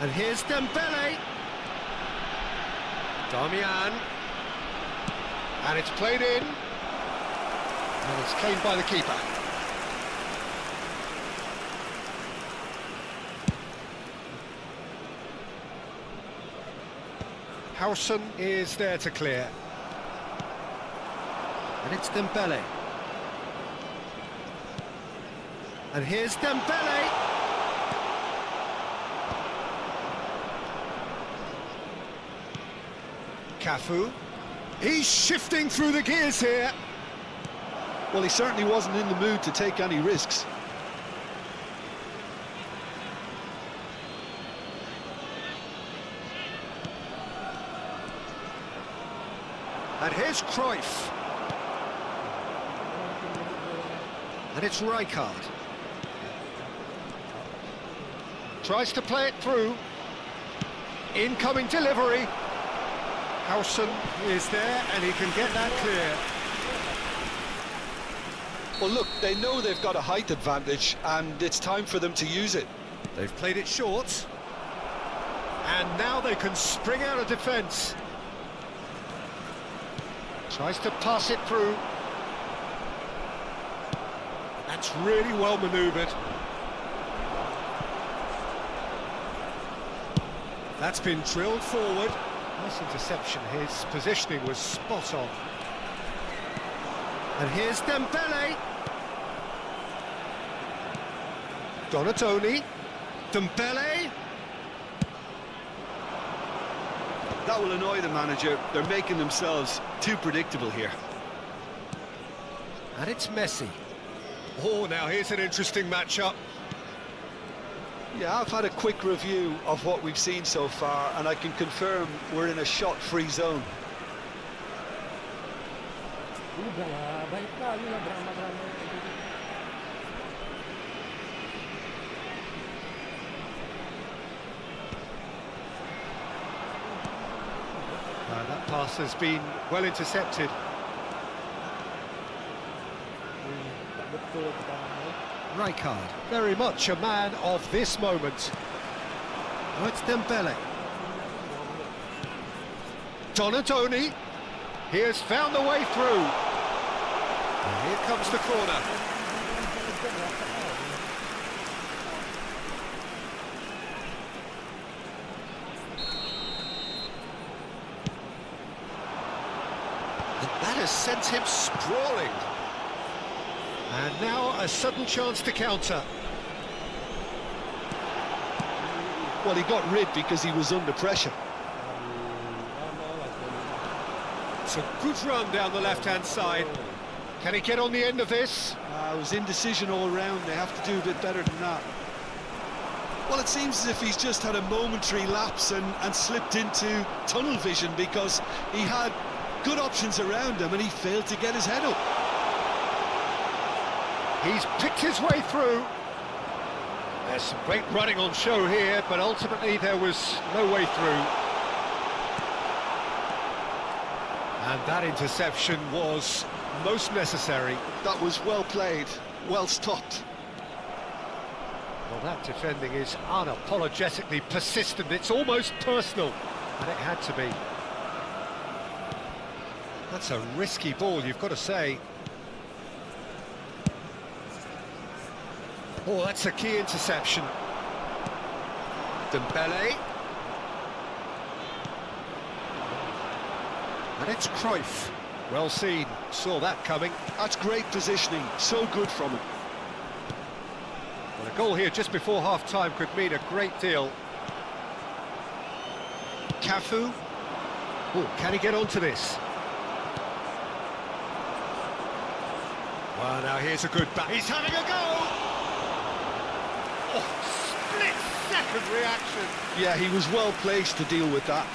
And here's Dembele. Darmian. And it's played in. And it's claimed by the keeper. Howson is there to clear. And it's Dembele. And here's Dembele. Cafu. He's shifting through the gears here. Well, he certainly wasn't in the mood to take any risks. And here's Cruyff. And it's Rijkaard. Tries to play it through. Incoming delivery. Howson is there and he can get that clear. Well, look, they know they've got a height advantage and it's time for them to use it. They've played it short. And now they can spring out of defence. Tries to pass it through. That's really well manoeuvred. That's been drilled forward. Nice interception. His positioning was spot on. And here's Dembele. Donatoni. Dembele. That will annoy the manager. They're making themselves too predictable here. And it's Messi. Oh, now here's an interesting matchup. Yeah, I've had a quick review of what we've seen so far, and I can confirm we're in a shot-free zone. Udahlah, baik kali lah drama-drama itu. That pass has been well intercepted. Tak betul pertahanan. Rijkaard, very much a man of this moment. Oh, it's Dembele. Donatoni. He has found the way through. And here comes the corner. And that has sent him sprawling. And now a sudden chance to counter. Well, he got rid because he was under pressure. It's a good run down the left-hand side. Can he get on the end of this? It was indecision all round. They have to do a bit better than that. Well, it seems as if he's just had a momentary lapse and slipped into tunnel vision because he had good options around him and he failed to get his head up. He's picked his way through. There's some great running on show here, but ultimately there was no way through. And that interception was most necessary. That was well played, well stopped. Well, that defending is unapologetically persistent. It's almost personal, and it had to be. That's a risky ball, you've got to say. Oh, that's a key interception. Dembele. And it's Cruyff. Well seen, saw that coming. That's great positioning, so good from him. Well, a goal here just before half-time could mean a great deal. Cafu. Oh, can he get onto this? Well, now here's a good back. He's having a go! Oh, split-second reaction. Yeah, he was well placed to deal with that.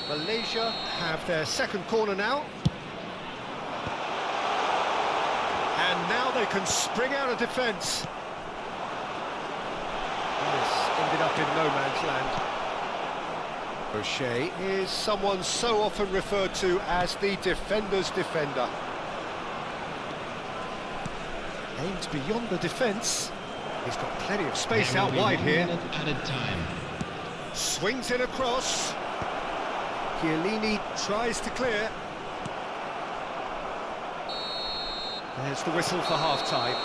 Malaysia have their second corner now. And now they can spring out of defence. This ended up in no man's land. O'Shea is someone so often referred to as the defender's defender. Aimed beyond the defence. He's got plenty of space out wide here. Added time. Swings it across. Chiellini tries to clear. There's the whistle for half-time.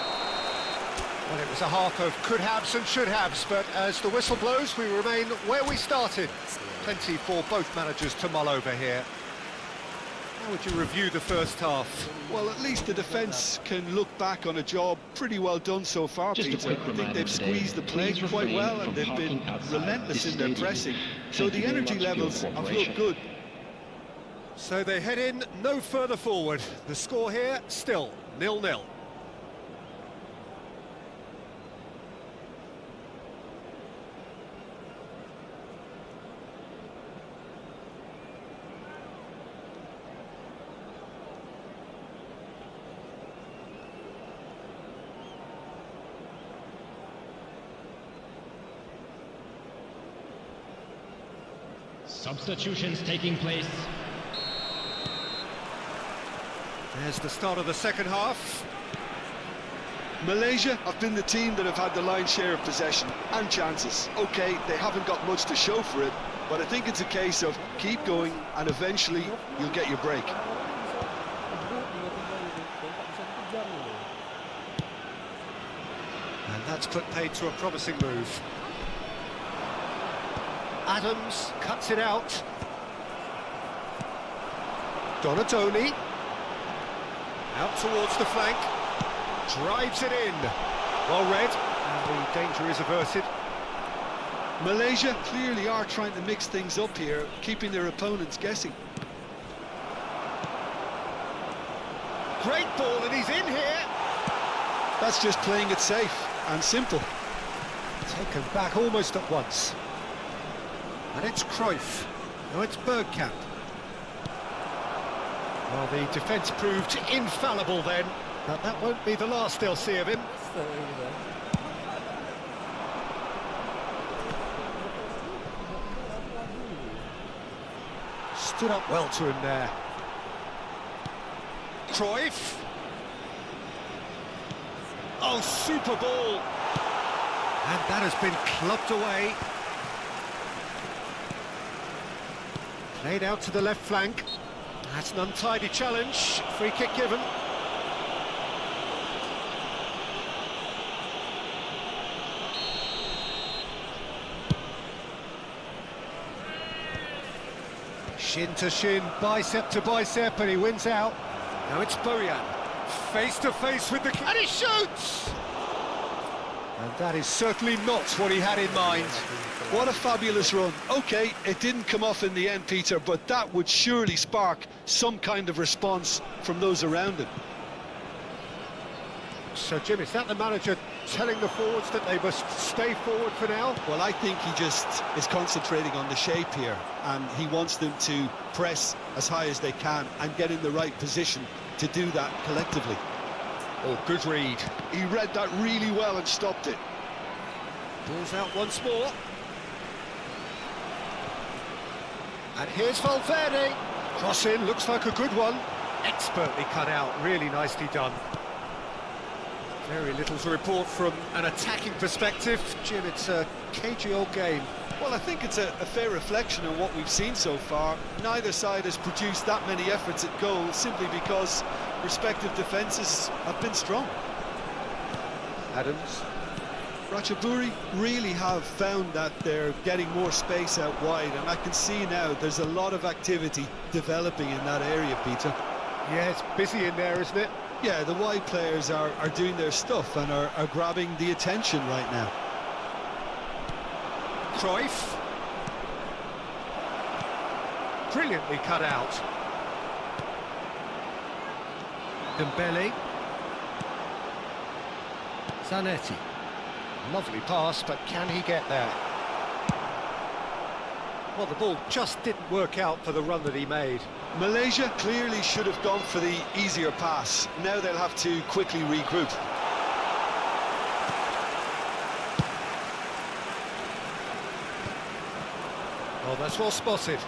Well, it was a half of could-haves and should-haves, but as the whistle blows, we remain where we started. Plenty for both managers to mull over here. How would you review the first half? Well, at least the defence can look back on a job pretty well done so far, Just a Peter. quick I think reminder they've today, squeezed the play please quite refrain well, and from they've been parking outside relentless this in their stadium. pressing. So Thank the you very energy much for your levels have cooperation. looked good. So they head in no further forward. The score here, still 0-0. Substitutions taking place. There's the start of the second half. Malaysia have been the team that have had the lion's share of possession and chances. OK, they haven't got much to show for it, but I think it's a case of keep going and eventually you'll get your break. And that's put paid to a promising move. Adams cuts it out. Donatoni. Out towards the flank. Drives it in. Well read. And the danger is averted. Malaysia clearly are trying to mix things up here, keeping their opponents guessing. Great ball, and he's in here. That's just playing it safe and simple. Taken back almost at once. And it's Cruyff. No, it's Bergkamp. Well, the defence proved infallible then, but that won't be the last they'll see of him. Stood up well to him there. Cruyff. Oh, super ball. And that has been clubbed away. Played out to the left flank. That's an untidy challenge. Free kick given. Shin to shin, bicep to bicep, and he wins out. Now it's Bojan. Face to face with the... And he shoots! And that is certainly not what he had in mind. What a fabulous run. OK, it didn't come off in the end, Peter, but that would surely spark some kind of response from those around him. So, Jim, is that the manager telling the forwards that they must stay forward for now? Well, I think he just is concentrating on the shape here, and he wants them to press as high as they can and get in the right position to do that collectively. Oh, good read. He read that really well and stopped it. Ball's out once more. And here's Valverde. Cross in, looks like a good one. Expertly cut out, really nicely done. Very little to report from an attacking perspective. Jim, it's a cagey old game. Well, I think it's a fair reflection on what we've seen so far. Neither side has produced that many efforts at goal simply because respective defences have been strong. Adams. Ratchaburi really have found that they're getting more space out wide, and I can see now there's a lot of activity developing in that area, Peter. Yeah, it's busy in there, isn't it? Yeah, the wide players are doing their stuff and are grabbing the attention right now. Cruyff. Brilliantly cut out. Dembele. Zanetti. Lovely pass, but can he get there? Well, the ball just didn't work out for the run that he made. Malaysia clearly should have gone for the easier pass. Now they'll have to quickly regroup. Oh, that's well spotted.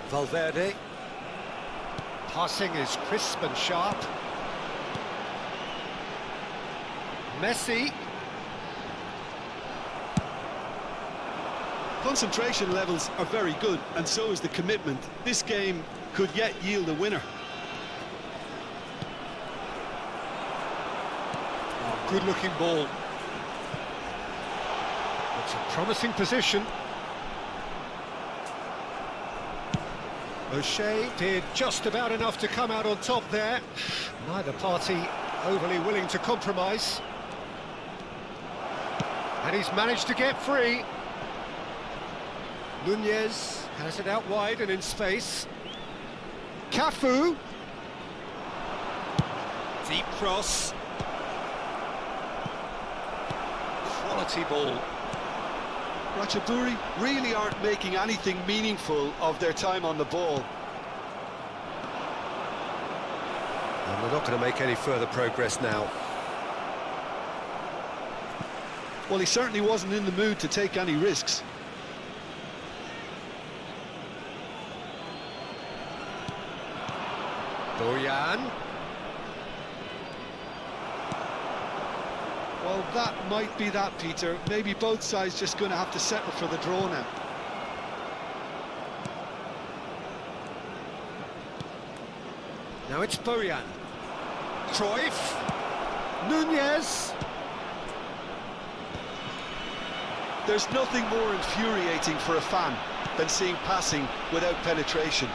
Valverde. Passing is crisp and sharp. Messi. Concentration levels are very good, and so is the commitment. This game could yet yield a winner. Good-looking ball. It's a promising position. O'Shea did just about enough to come out on top there. Neither party overly willing to compromise. And he's managed to get free. Nunez has it out wide and in space. Cafu. Deep cross. Quality ball. Ratchaburi really aren't making anything meaningful of their time on the ball. And they're not going to make any further progress now. Well, he certainly wasn't in the mood to take any risks. Boyan. Well, that might be that, Peter. Maybe both sides just going to have to settle for the draw now. Now it's Boyan. Cruyff. Nunez. There's nothing more infuriating for a fan than seeing passing without penetration.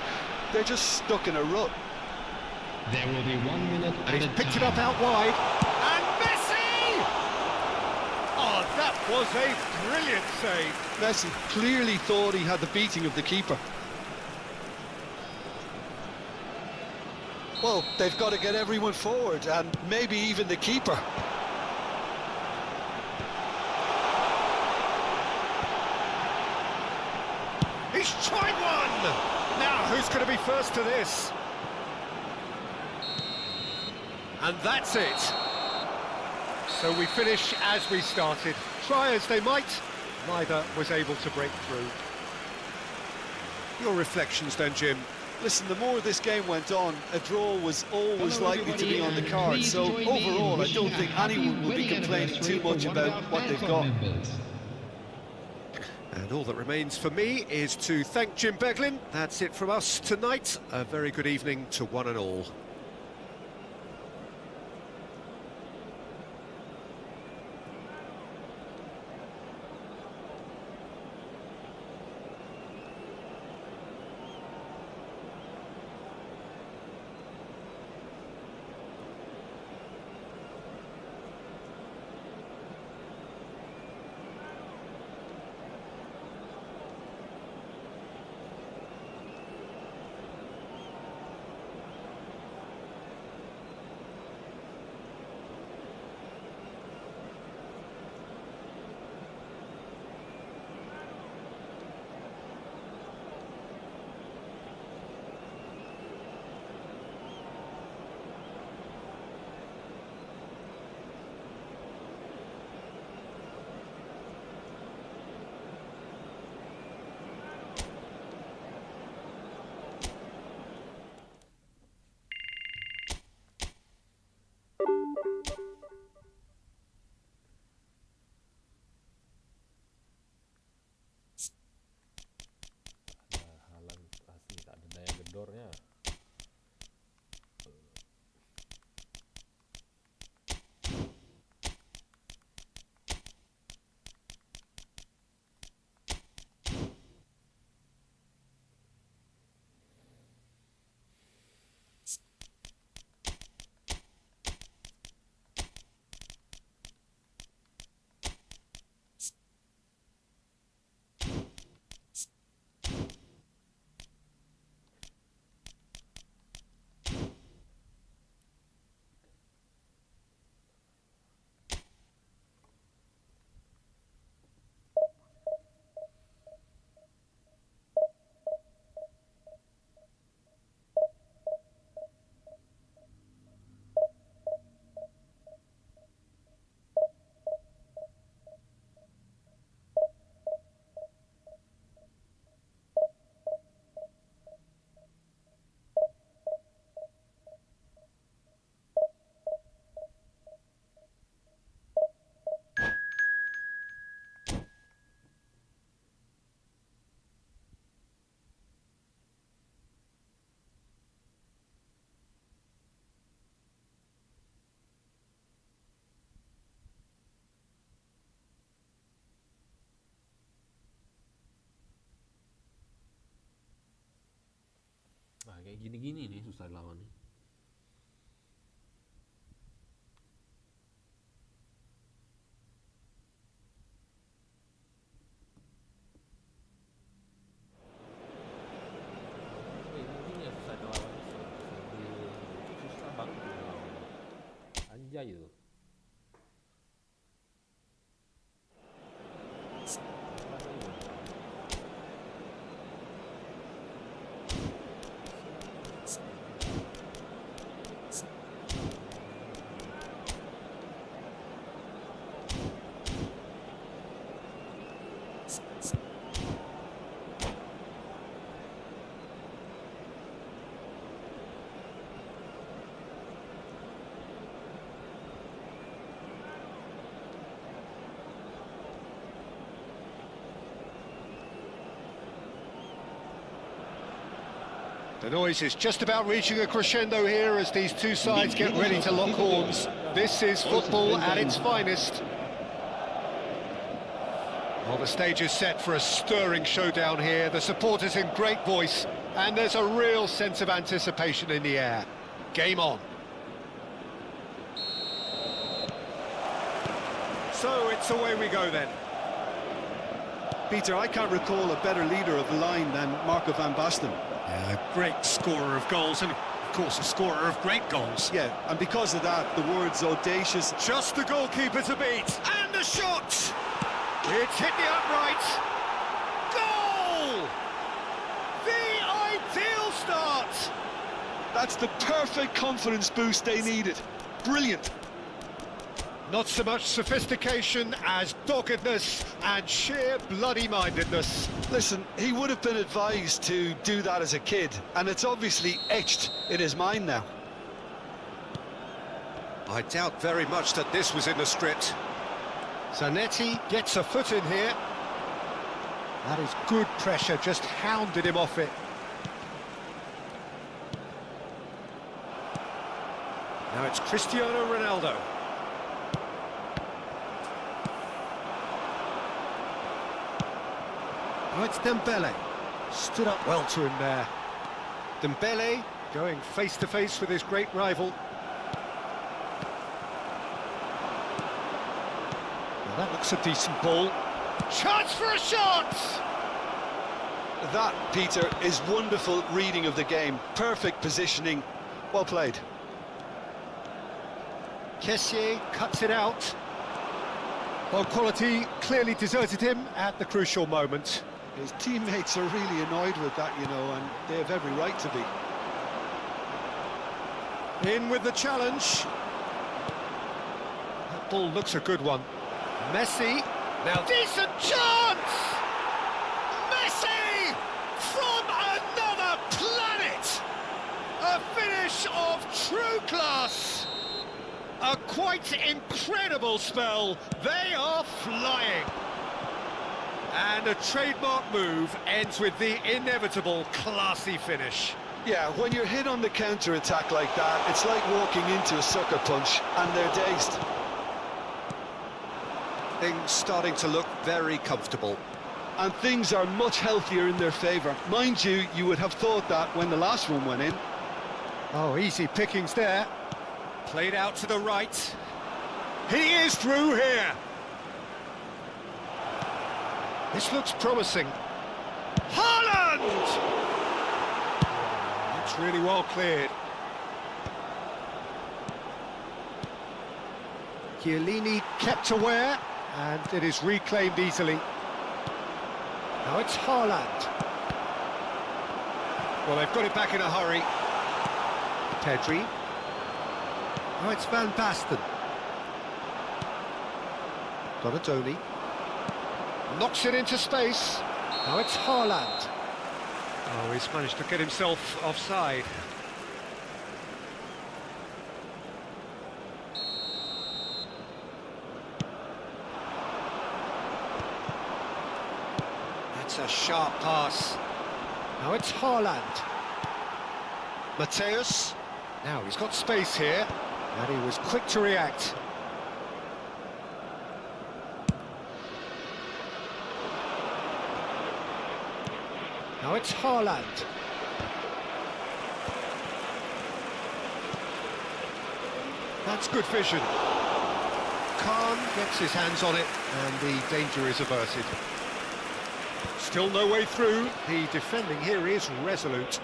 They're just stuck in a rut. There will be 1 minute And he's picked it up out wide. And Messi! Oh, that was a brilliant save. Messi clearly thought he had the beating of the keeper. Well, they've got to get everyone forward, and maybe even the keeper. He's tried one! Now, who's going to be first to this? And that's it. So we finish as we started. Try as they might, neither was able to break through. Your reflections then, Jim? Listen, the more this game went on, a draw was always Hello, likely to be on the everybody, card. please So join me in overall, I wishing don't a think happy anyone will be wedding complaining too anniversary much for one about of our what they've fan got. club members. And all that remains for me is to thank Jim Beglin. That's it from us tonight. A very good evening to one and all. Haaland asli tak ada daya gedornya. Kayak gini-gini nih susah lawan nih. Gini ya susah lawan. Susah banget lawan. Anjay itu. The noise is just about reaching a crescendo here as these two sides get ready to lock horns. This is football at its finest. Well, the stage is set for a stirring showdown here. The supporters in great voice, and there's a real sense of anticipation in the air. Game on. So it's away we go then. Peter, I can't recall a better leader of the line than Marco van Basten. Yeah, a great scorer of goals, and of course a scorer of great goals. Yeah, and because of that, the words audacious. Just the goalkeeper to beat, and the shot! It's hit the upright. Goal! The ideal start! That's the perfect confidence boost they needed. Brilliant. Not so much sophistication as doggedness and sheer bloody-mindedness. Listen, he would have been advised to do that as a kid, and it's obviously etched in his mind now. I doubt very much that this was in the script. Zanetti gets a foot in here. That is good pressure, just hounded him off it. Now it's Cristiano Ronaldo. Oh, it's Dembele. Stood up well to him there. Dembele going face-to-face with his great rival. Well, that looks a decent ball. Chance for a shot! That, Peter, is wonderful reading of the game. Perfect positioning. Well played. Kessié cuts it out. Well, quality clearly deserted him at the crucial moment. His teammates are really annoyed with that, you know, and they have every right to be. In with the challenge. That ball looks a good one. Messi. Now, decent chance! Messi! From another planet! A finish of true class! A quite incredible spell. They are flying. And a trademark move ends with the inevitable classy finish. Yeah, when you're hit on the counter-attack like that, it's like walking into a sucker punch, and they're dazed. Things starting to look very comfortable. And things are much healthier in their favour. Mind you, you would have thought that when the last one went in. Oh, easy pickings there. Played out to the right. He is through here. This looks promising. Haaland! It's really well cleared. Chiellini kept aware, and it is reclaimed easily. Now it's Haaland. Well, they've got it back in a hurry. Pedri. Now it's Van Basten. Donatoni. Knocks it into space. Now it's Haaland. Oh, he's managed to get himself offside. That's a sharp pass. Now it's Haaland. Mateus. Now he's got space here, and he was quick to react. Now it's Haaland. That's good vision. Khan gets his hands on it, and the danger is averted. Still no way through. The defending here is resolute.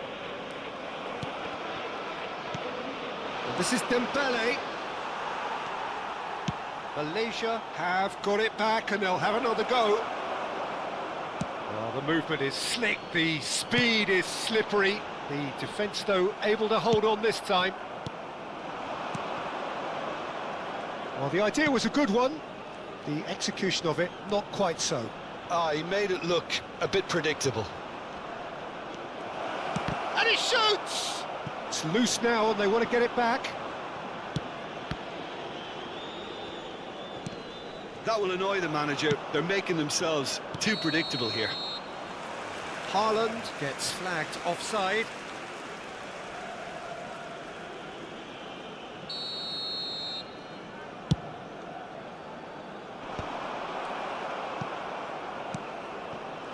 And this is Dembele. Malaysia have got it back, and they'll have another go. Oh, the movement is slick, the speed is slippery. The defence, though, able to hold on this time. Well, the idea was a good one. The execution of it, not quite so. Ah, he made it look a bit predictable. And he shoots! It's loose now, and they want to get it back. That will annoy the manager. They're making themselves too predictable here. Haaland gets flagged offside.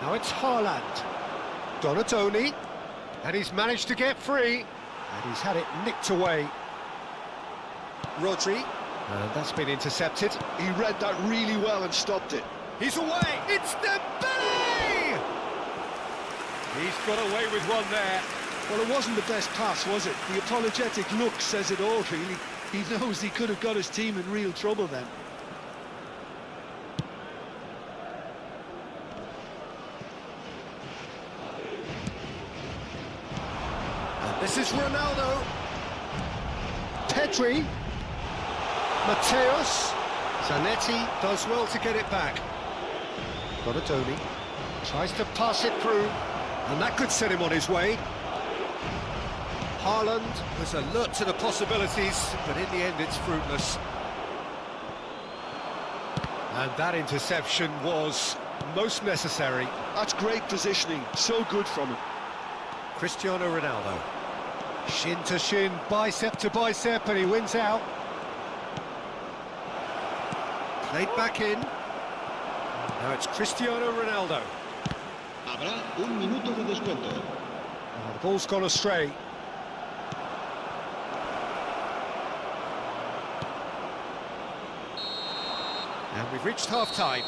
Now it's Haaland. Donatoni. And he's managed to get free. And he's had it nicked away. Rodri. And that's been intercepted. He read that really well and stopped it. He's away! It's Dembele! He's got away with one there. Well, it wasn't the best pass, was it? The apologetic look says it all, really. He knows he could have got his team in real trouble then. And this is Ronaldo. Pedri. Mateus. Zanetti does well to get it back. Donatoni tries to pass it through, and that could set him on his way. Haaland was alert to the possibilities, but in the end it's fruitless. And that interception was most necessary. That's great positioning, so good from him. Cristiano Ronaldo. Shin to shin, bicep to bicep, and he wins out. Played back in. Now it's Cristiano Ronaldo. Habrá un minuto de descuento. Oh, the ball's gone astray. And we've reached half-time.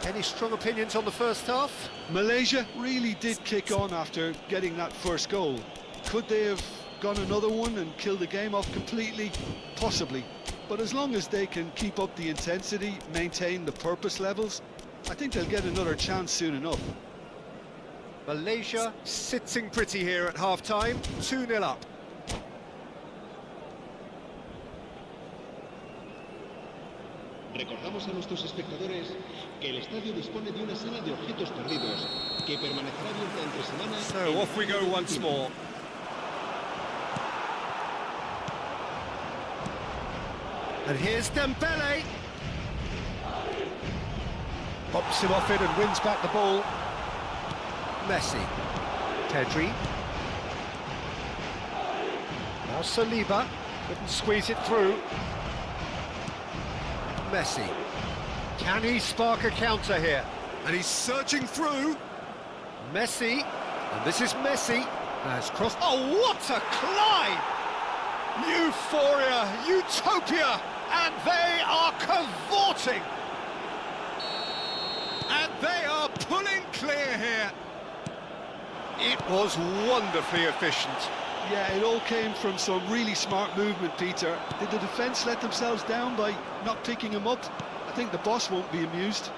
Any strong opinions on the first half? Malaysia really did kick on after getting that first goal. Could they have gone another one and killed the game off completely? Possibly. But as long as they can keep up the intensity, maintain the purpose levels, I think they'll get another chance soon enough. Malaysia sitting pretty here at half-time, 2-0 up. Recordamos a nuestros espectadores que el estadio dispone de una sala de objetos perdidos que permanecerá abierta entre semana. So off we go once more. And here's Dembele. Pops him off it and wins back the ball. Messi. Pedri. Now Saliba. Couldn't squeeze it through. Messi. Can he spark a counter here? And he's surging through. Messi. And this is Messi. Has crossed. Oh, what a climb! Euphoria, utopia, and they are cavorting. And they are pulling clear here. It was wonderfully efficient. Yeah, it all came from some really smart movement, Peter. Did the defence let themselves down by not picking him up? I think the boss won't be amused.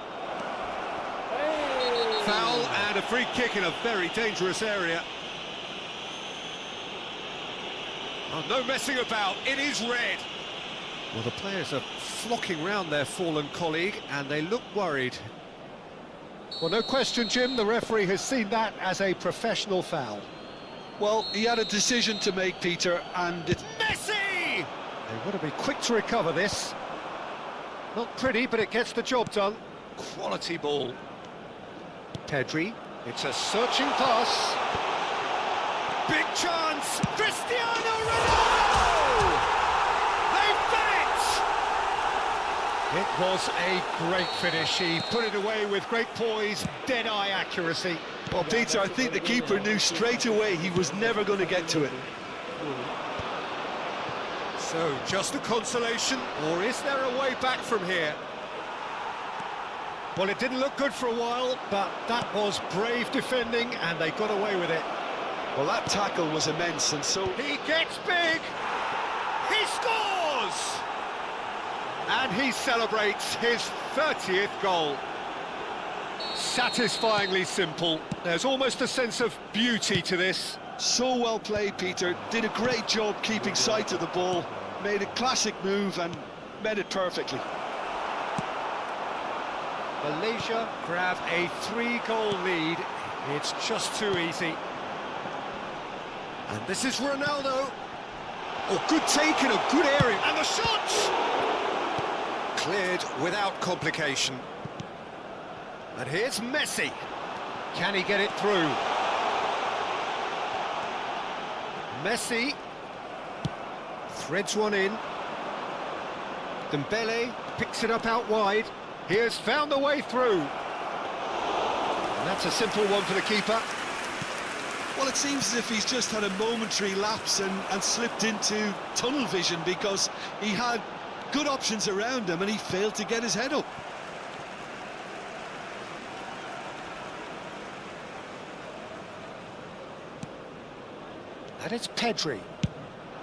Foul and a free kick in a very dangerous area. Oh, no messing about, it is red. Well, the players are flocking round their fallen colleague and they look worried. Well, no question, Jim, the referee has seen that as a professional foul. Well, he had a decision to make, Peter, and it's... Messi! They want to be quick to recover this. Not pretty, but it gets the job done. Quality ball. Pedri, it's a searching pass. Big chance! Cristiano Ronaldo! They've done it! It was a great finish. He put it away with great poise, dead-eye accuracy. Well, Peter, I think the keeper knew straight away he was never going to get to it. So, just a consolation, or is there a way back from here? Well, it didn't look good for a while, but that was brave defending, and they got away with it. Well, that tackle was immense, and so He gets big! He scores! And he celebrates his 30th goal. Satisfyingly simple. There's almost a sense of beauty to this. so well played, Peter. Did a great job keeping sight of the ball, made a classic move and met it perfectly. Malaysia grab a 3-goal lead. It's just too easy. And this is Ronaldo. Oh, good take in a good area. And the shot! Cleared without complication. And here's Messi. Can he get it through? Messi threads one in. Dembele picks it up out wide. He has found the way through. And that's a simple one for the keeper. Well, it seems as if he's just had a momentary lapse and slipped into tunnel vision, because he had good options around him and he failed to get his head up. And it's Pedri.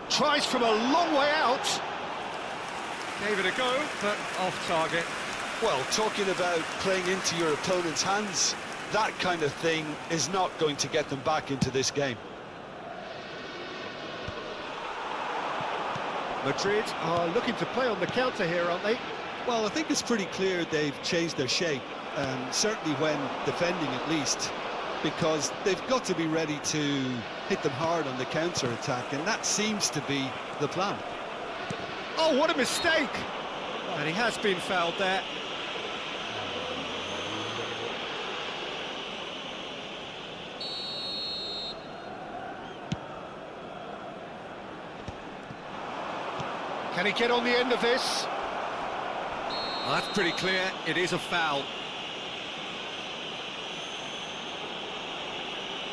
Tries from a long way out. Gave it a go, but off target. Well, talking about playing into your opponent's hands, that kind of thing is not going to get them back into this game. Madrid are looking to play on the counter here, aren't they? Well, I think it's pretty clear they've changed their shape, certainly when defending at least, because they've got to be ready to hit them hard on the counter-attack, and that seems to be the plan. Oh, what a mistake! And he has been fouled there. Can he get on the end of this? Well, that's pretty clear. It is a foul.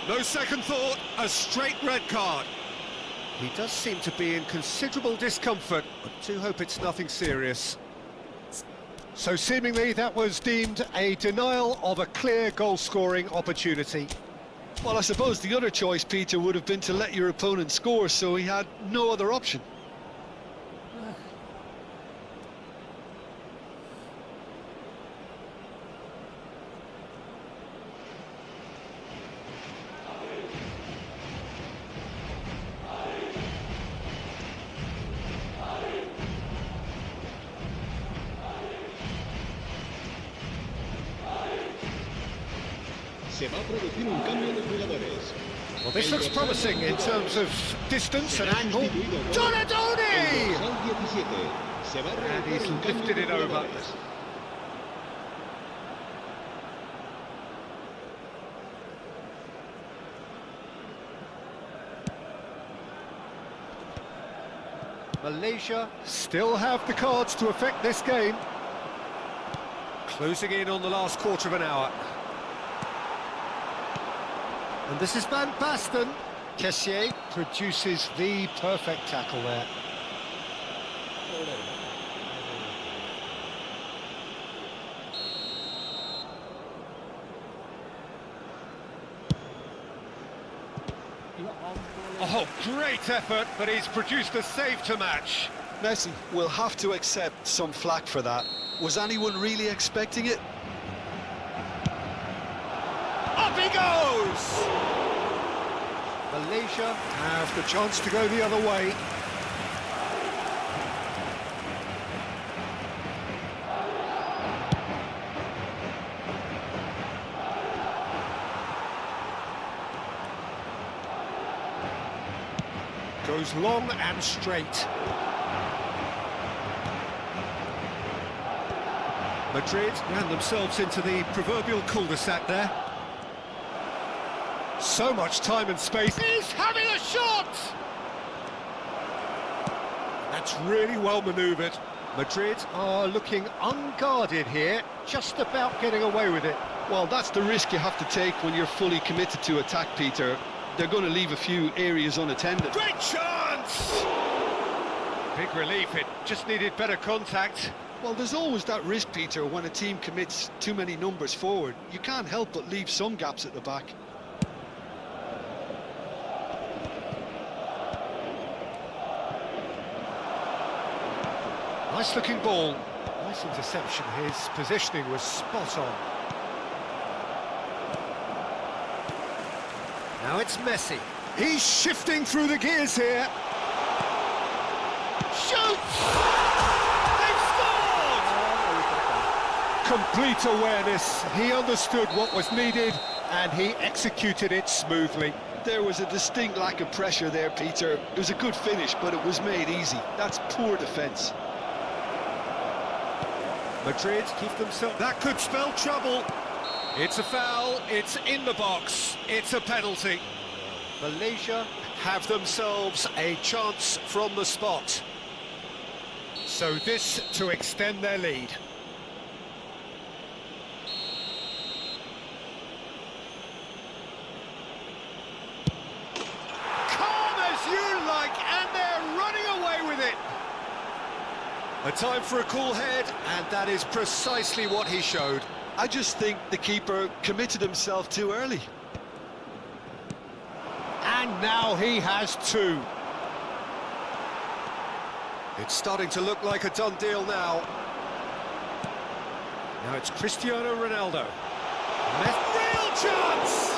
No second thought, a straight red card. He does seem to be in considerable discomfort, but do hope it's nothing serious. So seemingly that was deemed a denial of a clear goal-scoring opportunity. Well, I suppose the other choice, Peter, would have been to let your opponent score, so he had no other option. Se va a producir un cambio de jugadores. Well, this looks promising in terms of distance and angle. Donadoni! Se va a And realizar he's un cambio lifted de it over. jugadores. Malaysia still have the cards to affect this game. Closing in on the last quarter of an hour. And this is Van Basten. Kessié produces the perfect tackle there. Oh, great effort, but he's produced a save to match. Messi will have to accept some flack for that. Was anyone really expecting it? Up he goes! Malaysia have the chance to go the other way. Goes long and straight. Madrid ran themselves into the proverbial cul-de-sac there. So much time and space. He's having a shot! That's really well manoeuvred. Madrid are looking unguarded here, just about getting away with it. Well, that's the risk you have to take when you're fully committed to attack, Peter. They're going to leave a few areas unattended. Great chance! Big relief, it just needed better contact. Well, there's always that risk, Peter, when a team commits too many numbers forward. You can't help but leave some gaps at the back. Nice looking ball. Nice interception. His positioning was spot on. Now it's Messi. He's shifting through the gears here. Shoots! They've scored! Complete awareness. He understood what was needed and he executed it smoothly. There was a distinct lack of pressure there, Peter. It was a good finish, but it was made easy. That's poor defence. Madrid keep themselves... That could spell trouble. It's a foul, it's in the box, it's a penalty. Malaysia have themselves a chance from the spot. So this to extend their lead. Calm as you like, and they're running away with it. A time for a cool head, and that is precisely what he showed. I just think the keeper committed himself too early. And now he has two. It's starting to look like a done deal now. Now it's Cristiano Ronaldo. Real chance!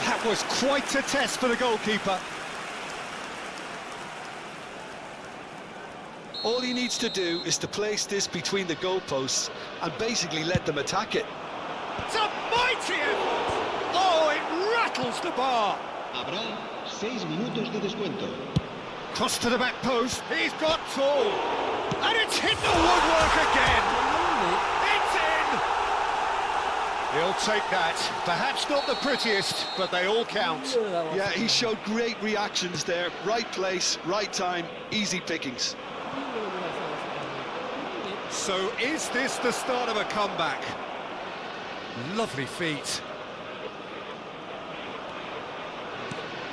That was quite a test for the goalkeeper. All he needs to do is to place this between the goalposts and basically let them attack it. It's a mighty effort! Oh, it rattles the bar! Habrá 6 minutos de descuento. Cross to the back post, he's got two! And it's hit the woodwork again! It's in! He'll take that. Perhaps not the prettiest, but they all count. Yeah, he showed great reactions there. Right place, right time, easy pickings. So is this the start of a comeback? Lovely feet.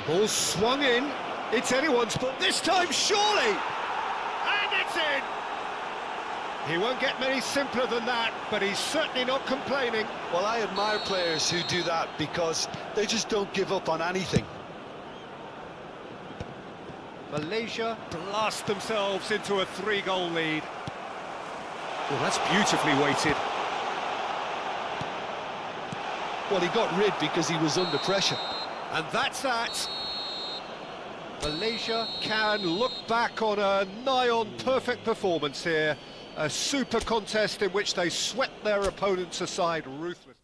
Ball swung in. It's anyone's ball this time, surely! And it's in! He won't get many simpler than that, but he's certainly not complaining. Well, I admire players who do that because they just don't give up on anything. Malaysia blast themselves into a 3-goal lead. Well, that's beautifully weighted. Well, he got rid because he was under pressure. And that's that. Malaysia can look back on a nigh-on perfect performance here. A super contest in which they swept their opponents aside ruthlessly.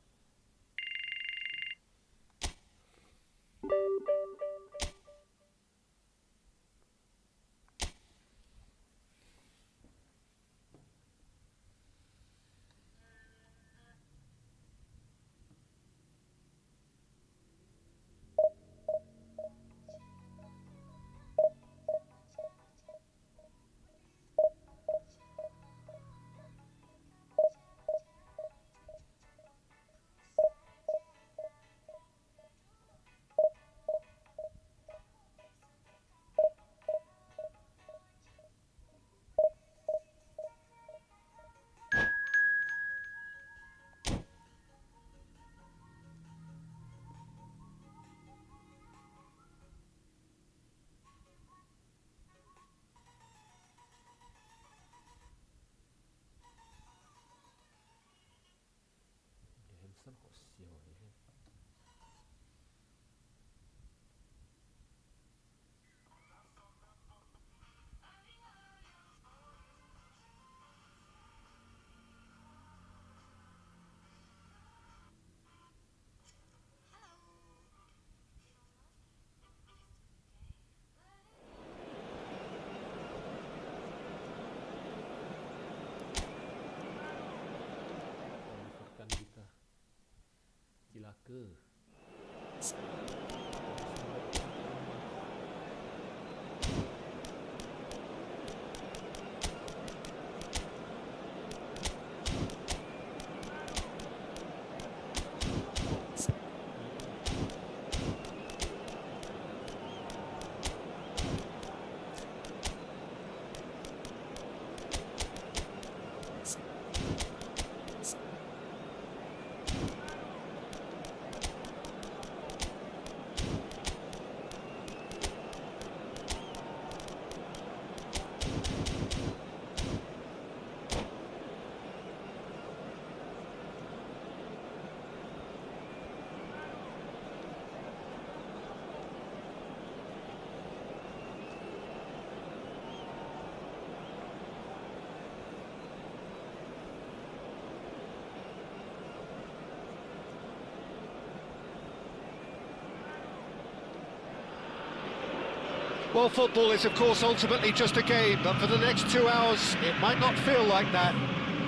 Well, football is, of course, ultimately just a game, but for the next 2 hours, it might not feel like that.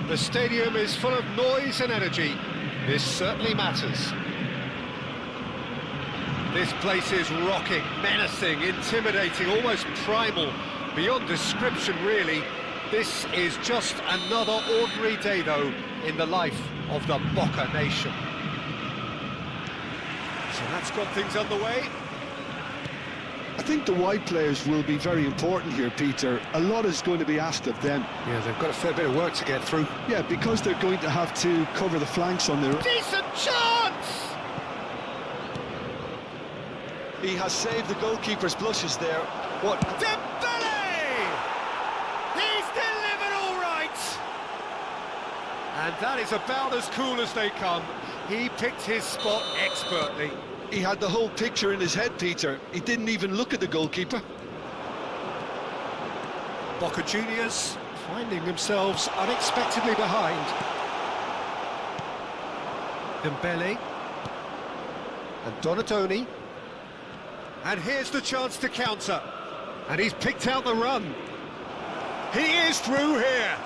The stadium is full of noise and energy. This certainly matters. This place is rocking, menacing, intimidating, almost primal, beyond description, really. This is just another ordinary day, though, in the life of the Boca Nation. So that's got things underway. I think the wide players will be very important here, Peter. A lot is going to be asked of them. Yeah, they've got a fair bit of work to get through. Yeah, because they're going to have to cover the flanks on their... Decent chance! He has saved the goalkeeper's blushes there. What? Dembele! He's delivered all right! And that is about as cool as they come. He picked his spot expertly. He had the whole picture in his head, Peter. He didn't even look at the goalkeeper. Boca Juniors finding themselves unexpectedly behind. Dembele and Donatoni. And here's the chance to counter. And he's picked out the run. He is through here.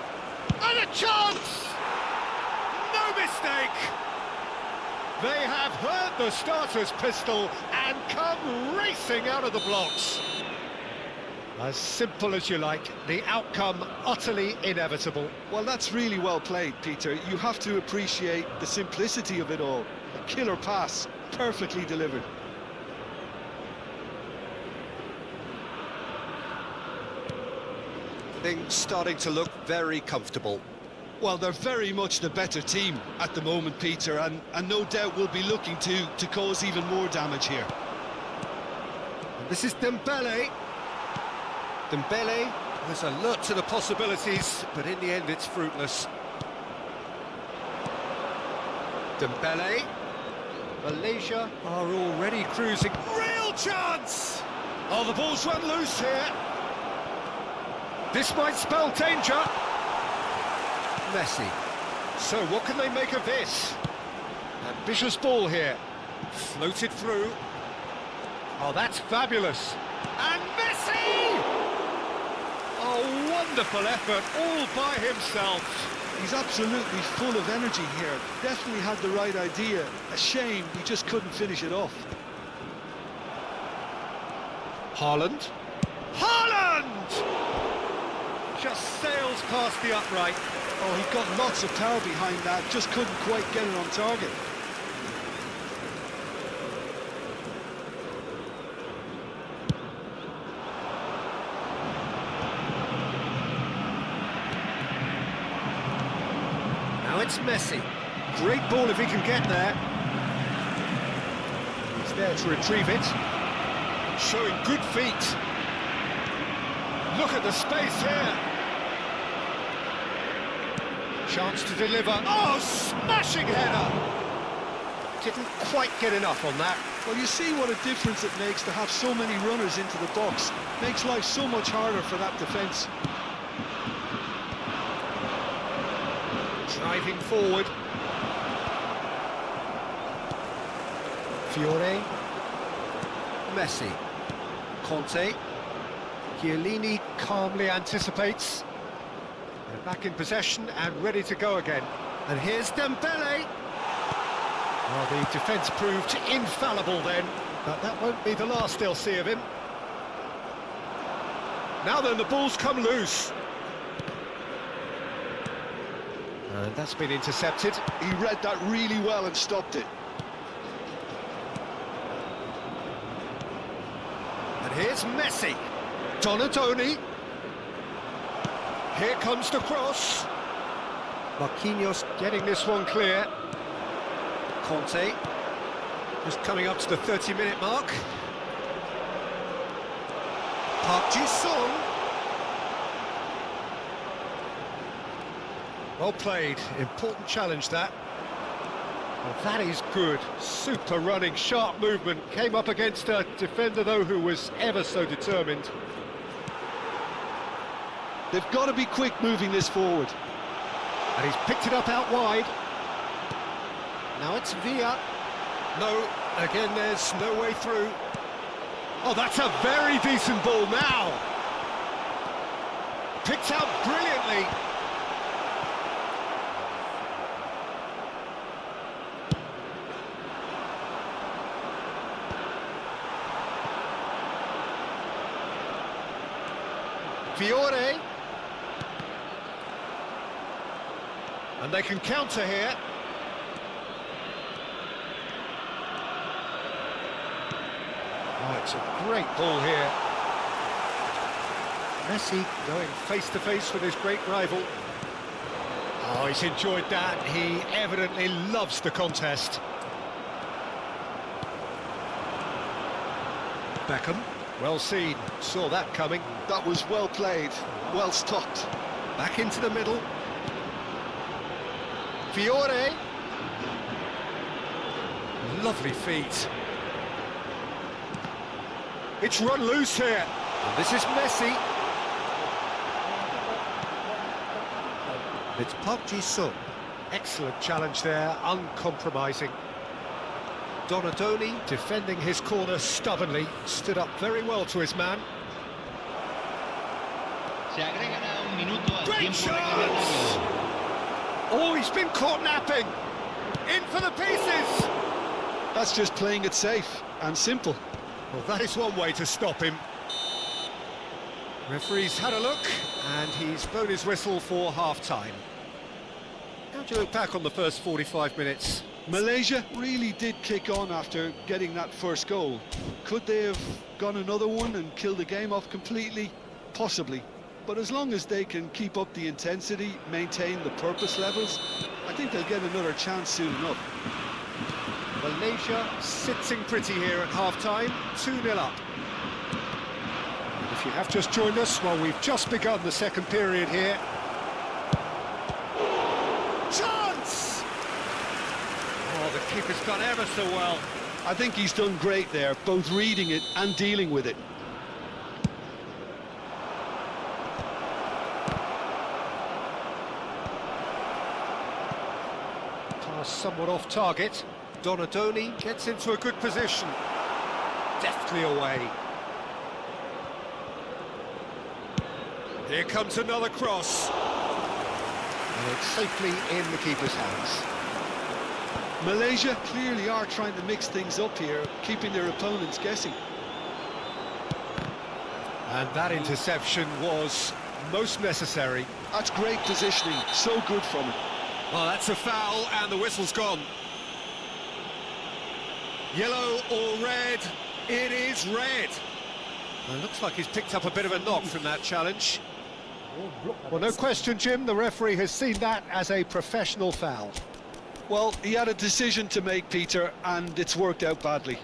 And a chance! No mistake! They have heard the starter's pistol and come racing out of the blocks. As simple as you like, the outcome utterly inevitable. Well, that's really well played, Peter. You have to appreciate the simplicity of it all. A killer pass, perfectly delivered. Things starting to look very comfortable. Well, they're very much the better team at the moment, Peter, and no doubt will be looking to cause even more damage here. And this is Dembele. Dembele was alert to the possibilities, but in the end it's fruitless. Dembele. Malaysia are already cruising. Real chance! Oh, the ball's run loose here. This might spell danger. Messi. So what can they make of this? Ambitious ball here. Floated through. Oh, that's fabulous. And Messi! Oh, wonderful effort, all by himself. He's absolutely full of energy here. Definitely had the right idea. A shame he just couldn't finish it off. Haaland. Haaland! Just sails past the upright. Oh, he got lots of power behind that, just couldn't quite get it on target. Now it's Messi. Great ball if he can get there. He's there to retrieve it. Showing good feet. Look at the space here. Chance to deliver. Oh, smashing header! Didn't quite get enough on that. Well, you see what a difference it makes to have so many runners into the box. Makes life so much harder for that defence. Driving forward. Fiore. Messi. Conte. Chiellini calmly anticipates. They're back in possession and ready to go again. And here's Dembele. Well, the defence proved infallible then, but that won't be the last they'll see of him. Now then, the ball's come loose. And that's been intercepted. He read that really well and stopped it. And here's Messi. Donatoni. Here comes the cross. Marquinhos getting this one clear. Conte. Just coming up to the 30-minute mark. Park Ji-sung. Well played. Important challenge, that. Well, that is good. Super running, sharp movement. Came up against a defender, though, who was ever so determined. They've got to be quick moving this forward. And he's picked it up out wide. Now it's Villa. No, again, there's no way through. Oh, that's a very decent ball now. Picked out brilliantly. Fiore. And they can counter here. Oh, it's a great ball here. Messi going face-to-face with his great rival. Oh, he's enjoyed that. He evidently loves the contest. Beckham, well seen, saw that coming. That was well played, well stopped. Back into the middle. Fiore. Lovely feet. It's run loose here. And this is Messi. It's Park Ji-sung. Excellent challenge there, uncompromising. Donadoni defending his corner stubbornly, stood up very well to his man. Great chance! Oh, he's been caught napping. In for the pieces. That's just playing it safe and simple. Well, that is one way to stop him. Referee's had a look, and he's blown his whistle for half-time. How do you look back on the first 45 minutes? Malaysia really did kick on after getting that first goal. Could they have gone another one and killed the game off completely? Possibly. But as long as they can keep up the intensity, maintain the purpose levels, I think they'll get another chance soon enough. Malaysia sitting pretty here at half-time, 2-0 up. And if you have just joined us, well, we've just begun the second period here. Chance! Oh, the keeper's done ever so well. I think he's done great there, both reading it and dealing with it. Pass somewhat off target. Donadoni gets into a good position. Deftly away. Here comes another cross. And it's safely in the keeper's hands. Malaysia clearly are trying to mix things up here, keeping their opponents guessing. And that interception was most necessary. That's great positioning, so good from him. Well, that's a foul, and the whistle's gone. Yellow or red? It is red. Well, it looks like he's picked up a bit of a knock from that challenge. Well, no question, Jim, the referee has seen that as a professional foul. Well, he had a decision to make, Peter, and it's worked out badly.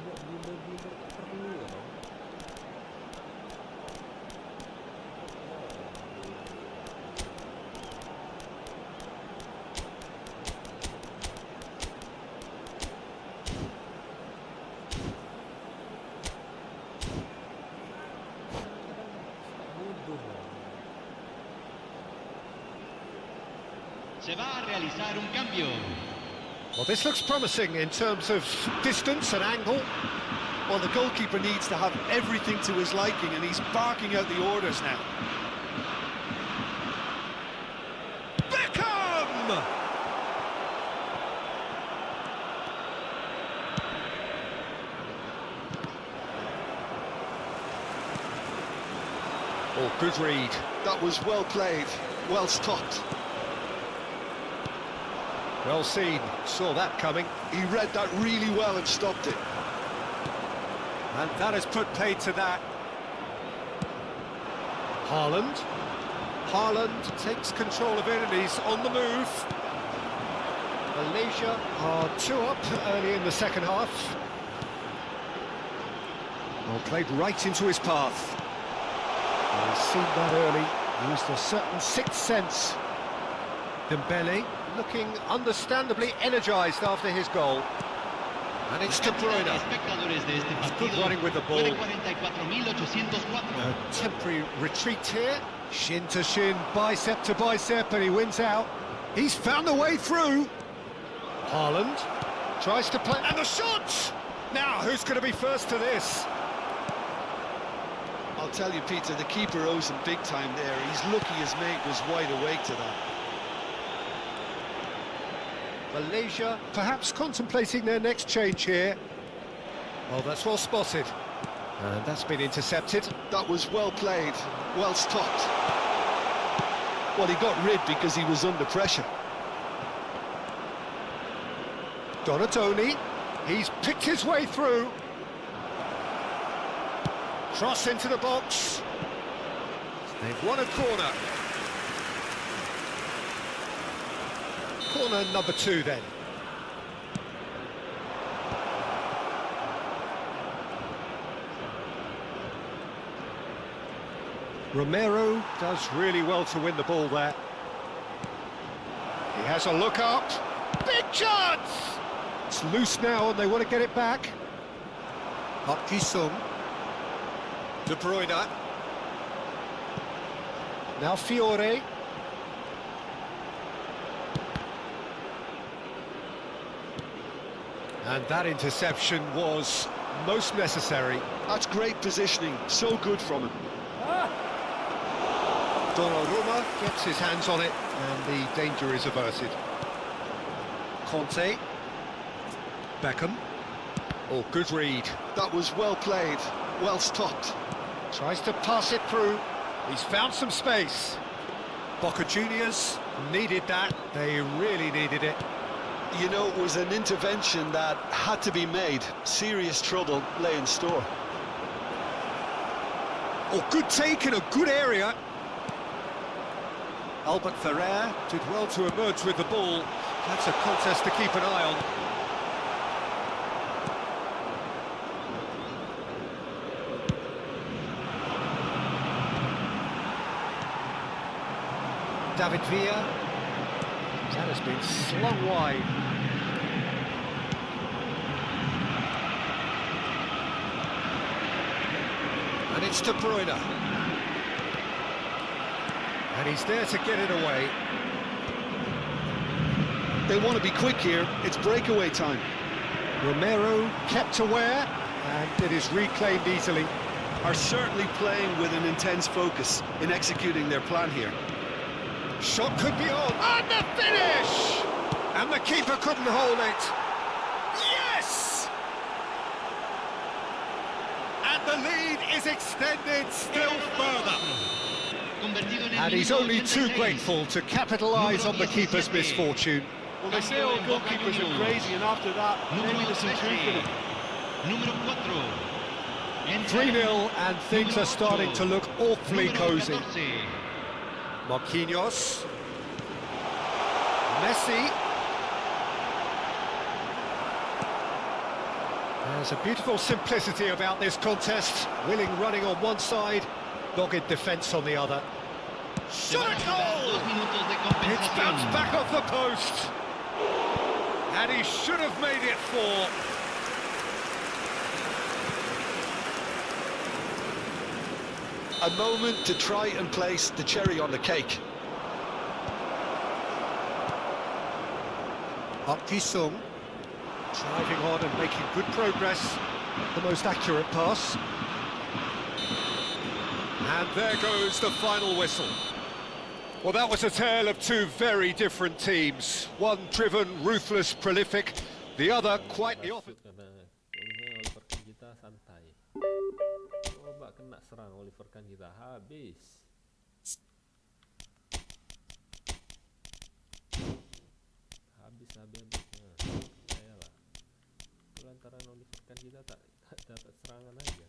Se va a realizar un cambio. Well, this looks promising in terms of distance and angle. Well, the goalkeeper needs to have everything to his liking, and he's barking out the orders now. Beckham! Oh, good read. That was well played, well stopped. Well seen, saw that coming. He read that really well and stopped it. And that has put paid to that. Haaland. Haaland takes control of it and he's on the move. Malaysia are 2 up early in the second half. Well, played right into his path. Well, he's seen that early, used a certain sixth sense. Dembele looking understandably energised after his goal. And it's De Bruyne. He's good running with the ball. A temporary retreat here. Shin to shin, bicep to bicep, and he wins out. He's found a way through. Haaland tries to play, and the shot! Now, who's going to be first to this? I'll tell you, Peter, the keeper owes him big time there. He's lucky his mate was wide awake to that. Malaysia perhaps contemplating their next change here. Well, that's well spotted. And that's been intercepted. That was well played, well stopped. Well, he got rid because he was under pressure. Donatoni, he's picked his way through. Cross into the box. They've won a corner. Corner number 2 then. Romero does really well to win the ball there. He has a look up. Big chance! It's loose now and they want to get it back. Park Ji-sung. De Bruyne. Now Fiore. And that interception was most necessary. That's great positioning, so good from him. Donnarumma gets his hands on it and the danger is averted. Conte. Beckham. Oh, good read. That was well played, well stopped. Tries to pass it through. He's found some space. Boca Juniors needed that. They really needed it. You know, it was an intervention that had to be made. Serious trouble lay in store. Oh, good take in a good area. Albert Ferrer did well to emerge with the ball. That's a contest to keep an eye on. David Villa. That has been slung wide. And it's De Bruyne. And he's there to get it away. They want to be quick here. It's breakaway time. Romero kept aware, and it is reclaimed easily. Are certainly playing with an intense focus in executing their plan here. Shot could be on. And the finish! And the keeper couldn't hold it. Yes! And the lead is extended still further. And he's only too grateful to capitalise on the keeper's misfortune. Well, they say all goalkeepers are crazy, and after that, maybe there's some truth in it. 3-0, and things are starting to look awfully cosy. Marquinhos. Messi. There's a beautiful simplicity about this contest. Willing running on one side, dogged defence on the other. Shot a goal! It's bounced back off the post. And he should have made it 4. A moment to try and place the cherry on the cake. Park Ji-sung, driving on and making good progress. Not the most accurate pass. And there goes the final whistle. Well, that was a tale of two very different teams. One driven, ruthless, prolific. The other quite the opposite. Karena Oliver Kahn kita santai. Coba kena serang Oliver Kahn kita habis. Habis. Percayalah. Lantaran Oliver Kahn kita tak dapat serangan aja.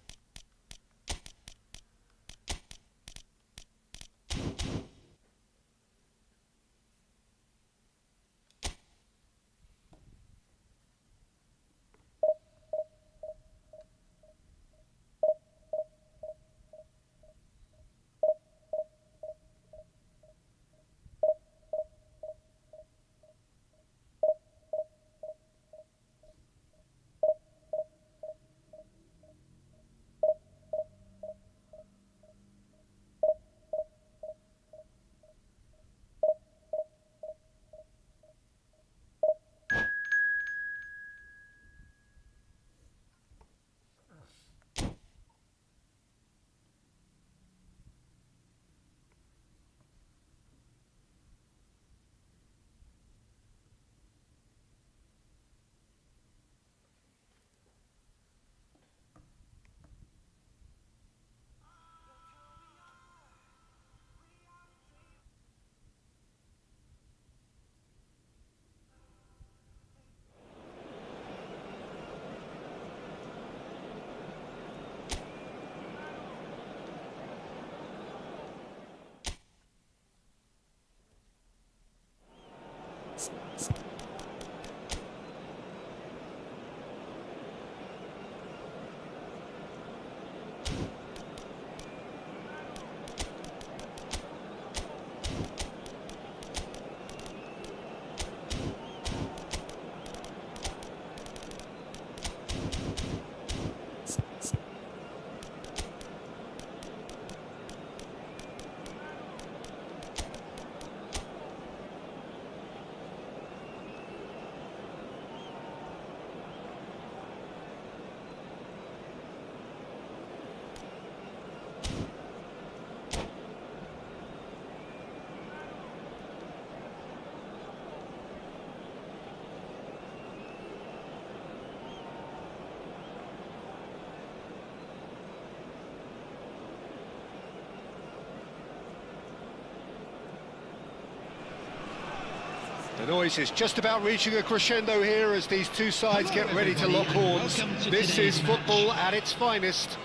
The noise is just about reaching a crescendo here as these two sides get ready to lock horns. This is football at its finest.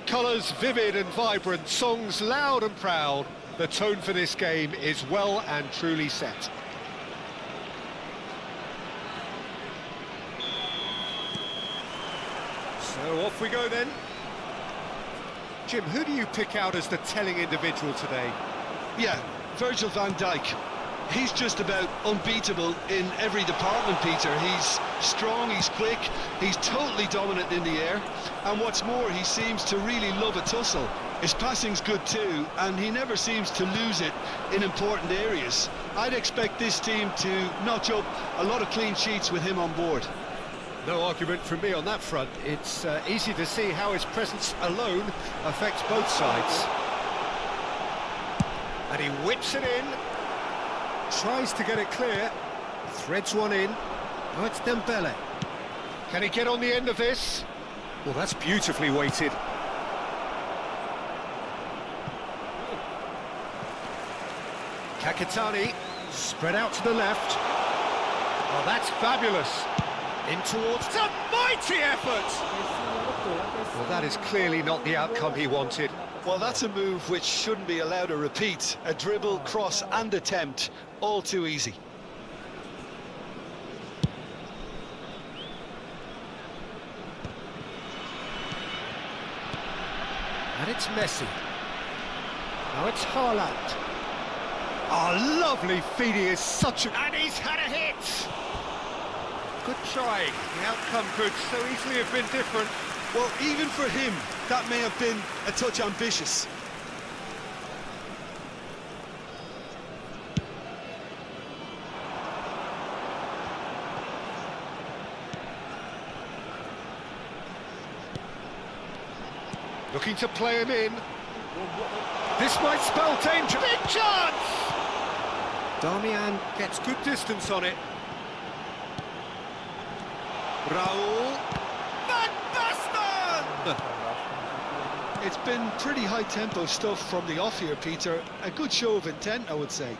Colours vivid and vibrant, songs loud and proud. The tone for this game is well and truly set. So off we go then. Jim, who do you pick out as the telling individual today? Yeah, Virgil van Dijk. He's just about unbeatable in every department, Peter. He's strong, he's quick, he's totally dominant in the air, and what's more, he seems to really love a tussle. His passing's good too, and he never seems to lose it in important areas. I'd expect this team to notch up a lot of clean sheets with him on board. No argument from me on that front. It's easy to see how his presence alone affects both sides. And he whips it in. Tries to get it clear, threads one in. Oh, it's Dembele. Can he get on the end of this? Well, that's beautifully weighted. Kakitani, spread out to the left. Oh, that's fabulous. In towards... It's a mighty effort! Well, that is clearly not the outcome he wanted. Well, that's a move which shouldn't be allowed to repeat. A dribble, cross and attempt, all too easy. And it's Messi. Now it's Haaland. Oh, lovely feed, he is such a... And he's had a hit! Good try. The outcome could so easily have been different. Well, even for him, that may have been a touch ambitious. Looking to play him in. This might spell danger. Big chance! Darmian gets good distance on it. Raul. Van Basten! It's been pretty high-tempo stuff from the off here, Peter. A good show of intent, I would say.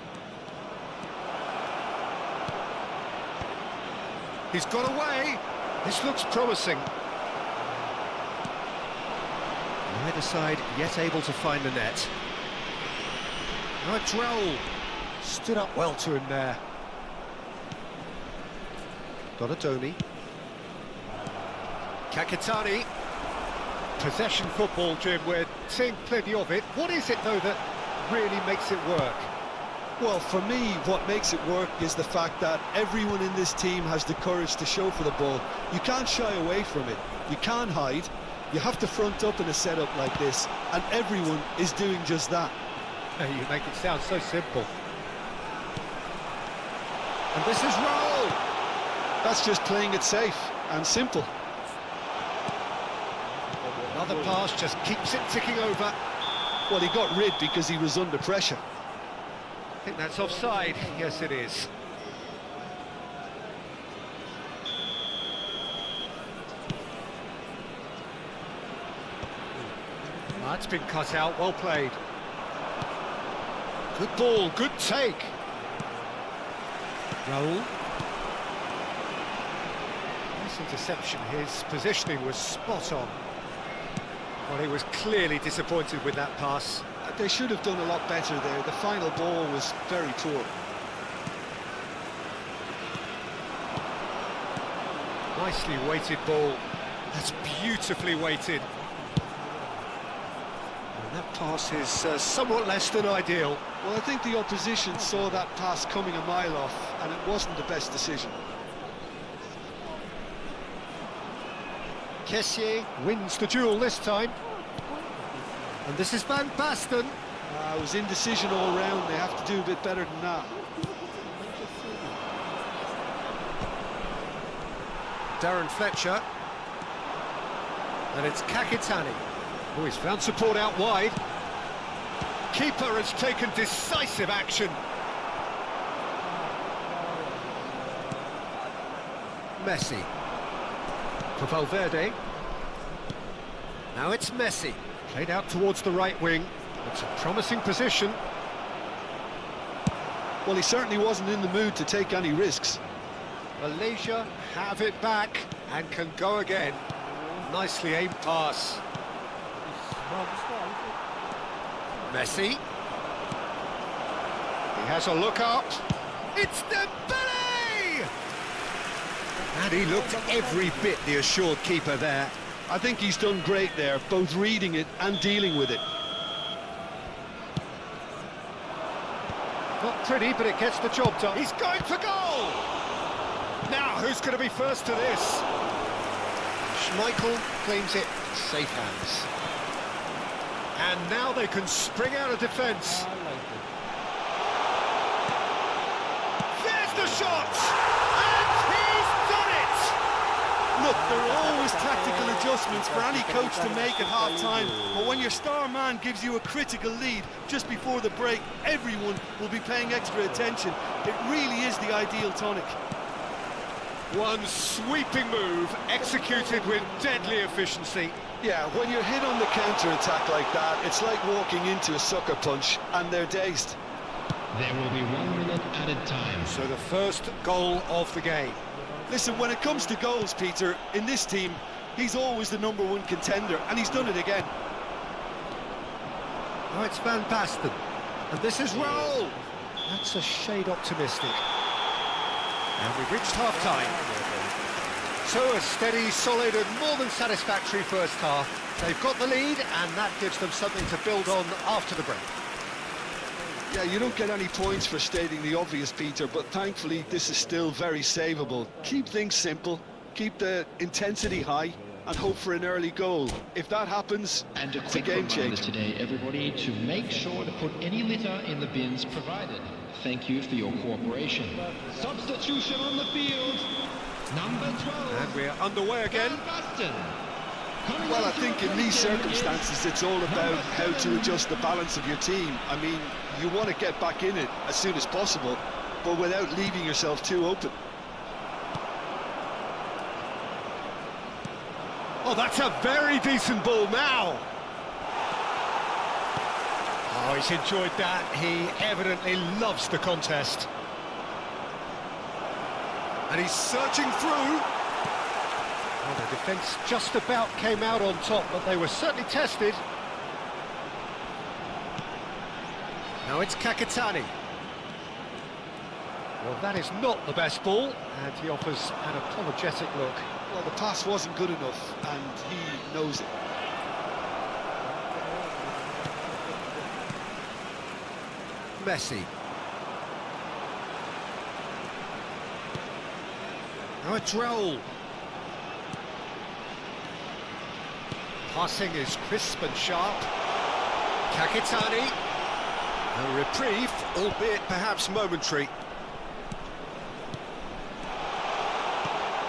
He's got away. This looks promising. Neither side yet able to find the net. Now it's Raul. Stood up well to him there. Donatoni. Kakitani. Possession football, Jim, we're seeing plenty of it. What is it, though, that really makes it work? Well, for me, what makes it work is the fact that everyone in this team has the courage to show for the ball. You can't shy away from it. You can't hide. You have to front up in a setup like this, and everyone is doing just that. You make it sound so simple. And this is Raul! That's just playing it safe and simple. Another pass just keeps it ticking over. Well, he got rid because he was under pressure. I think that's offside. Yes, it is. That's been cut out, well played. Good ball, good take. Raul. Nice interception, his positioning was spot on. Well, he was clearly disappointed with that pass. They should have done a lot better there. The final ball was very poor. Nicely weighted ball. That's beautifully weighted. And that pass is somewhat less than ideal. Well, I think the opposition saw that pass coming a mile off, and it wasn't the best decision. Kessié wins the duel this time. And this is Van Basten. It was indecision all round. They have to do a bit better than that. Darren Fletcher. And it's Kakitani. Oh, he's found support out wide. Keeper has taken decisive action. Messi. For Valverde. Now it's Messi. Played out towards the right wing. It's a promising position. Well, he certainly wasn't in the mood to take any risks. Malaysia have it back and can go again. Nicely aimed pass. Bagus sekali tu. Messi. He has a look up. It's Dembele! And he looked every bit the assured keeper there. I think he's done great there, both reading it and dealing with it. Not pretty, but it gets the job done. He's going for goal! Now, who's going to be first to this? Schmeichel claims it safe hands. And now they can spring out of defence. I like it. There's the shot! And he's done it! Look, there are always tactical adjustments for any coach to make at half-time, but when your star man gives you a critical lead just before the break, everyone will be paying extra attention. It really is the ideal tonic. One sweeping move, executed with deadly efficiency. Yeah, when you're hit on the counter-attack like that, it's like walking into a sucker punch, and they're dazed. There will be 1 minute added time. So the first goal of the game. Listen, when it comes to goals, Peter, in this team, he's always the #1 contender, and he's done it again. Oh, it's Van Basten. And this is Raul. That's a shade optimistic. And we've reached half-time. So a steady, solid and more than satisfactory first half. They've got the lead and that gives them something to build on after the break. Yeah, you don't get any points for stating the obvious, Peter, but thankfully this is still very savable. Keep things simple, keep the intensity high, and hope for an early goal. If that happens, And a it's a quick game reminder changer. today, everybody, to make sure to put any litter in the bins provided. Thank you for your cooperation. Substitution on the field. Number 12. And we're underway again. Van Basten. Coming Well, I into think the in these position circumstances, it's all about how to adjust the balance of your team. I mean, you want to get back in it as soon as possible, but without leaving yourself too open. Oh, that's a very decent ball now. Oh, he's enjoyed that. He evidently loves the contest. And he's surging through. Well, the defence just about came out on top, but they were certainly tested. Now it's Kakatani. Well, that is not the best ball, and he offers an apologetic look. Well, the pass wasn't good enough, and he knows it. Messi. Now it's Raul. Passing is crisp and sharp. Kakitani. A reprieve, albeit perhaps momentary.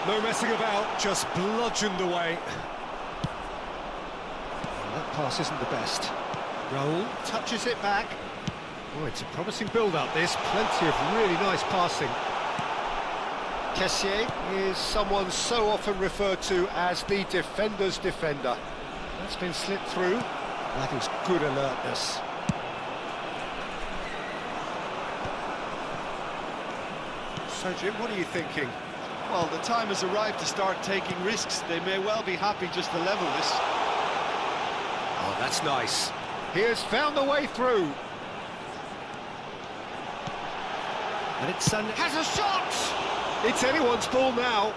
No messing about, just bludgeoned away. And that pass isn't the best. Raul touches it back. Oh, it's a promising build-up, this. Plenty of really nice passing. Kessié is someone so often referred to as the defender's defender. That's been slipped through. That is good alertness. So, Jim, what are you thinking? Well, the time has arrived to start taking risks. They may well be happy just to level this. Oh, that's nice. He has found the way through. And it's has a shot! It's anyone's ball now.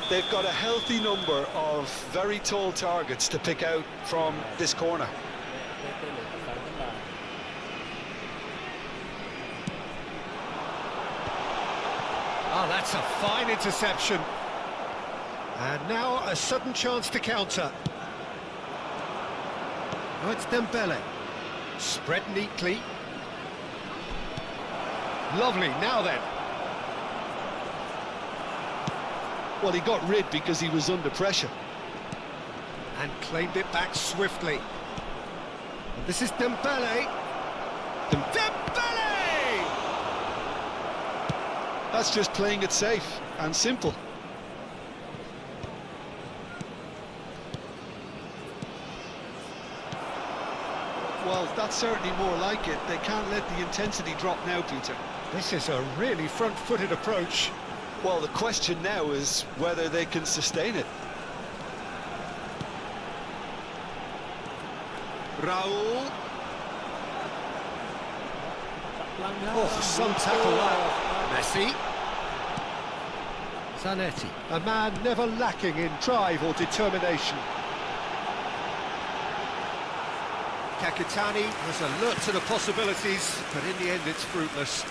They've got a healthy number of very tall targets to pick out from this corner. Oh, that's a fine interception. And now a sudden chance to counter. Oh, it's Dembele. Spread neatly. Lovely, now then. Well, he got rid because he was under pressure. And claimed it back swiftly. And this is Dembele. Dembele! That's just playing it safe and simple. that's certainly more like it. They can't let the intensity drop now, Peter. This is a really front-footed approach. Well, the question now is whether they can sustain it. Raul. Oh, some tackle that. Messi. Zanetti. A man never lacking in drive or determination. Kakitani was alert to the possibilities, but in the end it's fruitless.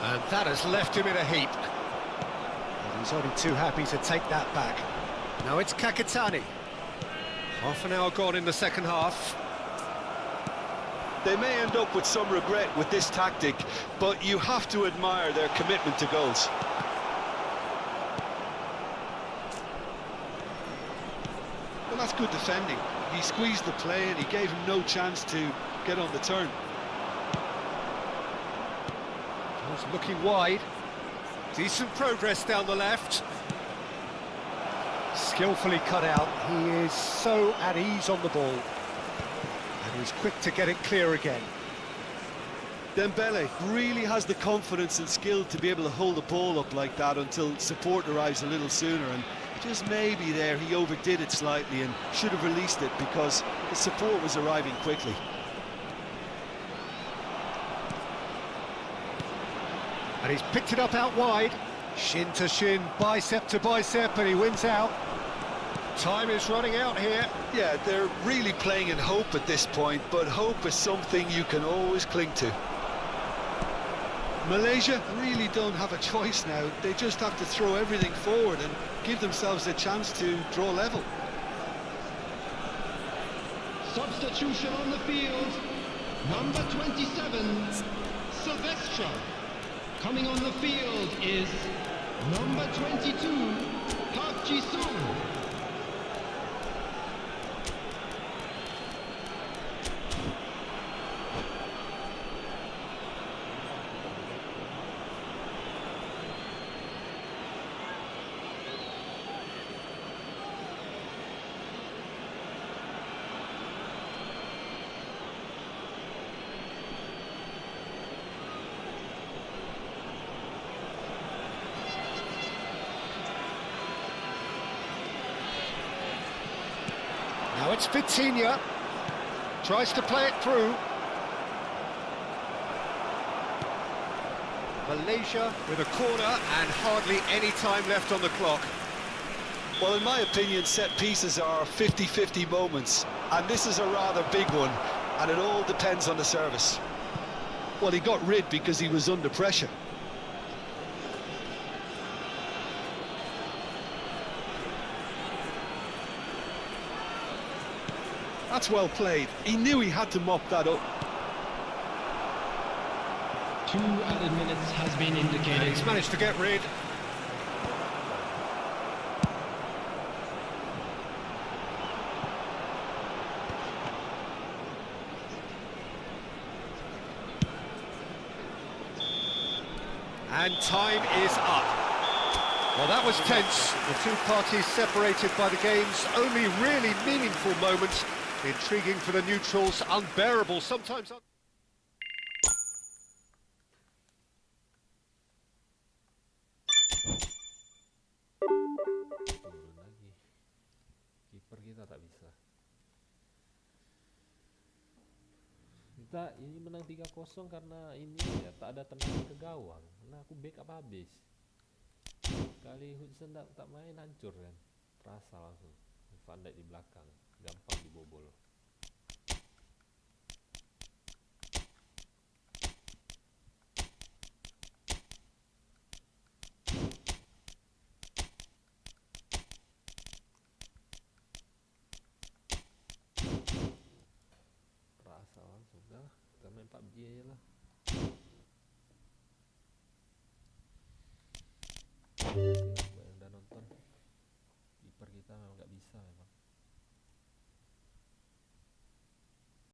And that has left him in a heap. And he's only too happy to take that back. Now it's Kakitani. Half an hour gone in the second half. They may end up with some regret with this tactic, but you have to admire their commitment to goals. Well, that's good defending. He squeezed the play and he gave him no chance to get on the turn. He's looking wide. Decent progress down the left. Skillfully cut out. He is so at ease on the ball. And he's quick to get it clear again. Dembele really has the confidence and skill to be able to hold the ball up like that until support arrives a little sooner, and just maybe there he overdid it slightly and should have released it because the support was arriving quickly. And he's picked it up out wide. Shin to shin, bicep to bicep, and he wins out. Time is running out here. Yeah, they're really playing in hope at this point, but hope is something you can always cling to. Malaysia really don't have a choice now. They just have to throw everything forward and give themselves a chance to draw level. Substitution on the field. Number 27, Silvestre. Coming on the field is number 22, Park Ji-sung. Now it's Vitinha. Tries to play it through. Malaysia with a corner and hardly any time left on the clock. Well, in my opinion, set pieces are 50-50 moments, and this is a rather big one, and it all depends on the service. Well, he got rid because he was under pressure. That's well played. He knew he had to mop that up. 2 added minutes has been indicated. And he's managed to get rid. And time is up. Well, that was tense. The two parties separated by the game's only really meaningful moment. Intriguing for the neutrals, unbearable sometimes. Turun lagi. Kiper kita tak bisa. Kita ini menang 3-0 karena ini ya, tak ada tendangan ke gawang. Karena aku backup habis. Kali Hudson tak main hancur kan. Terasa langsung. Van Dijk di belakang. Gampang dibobol. Terasa langsung dah. Kita main PUBG aja lah.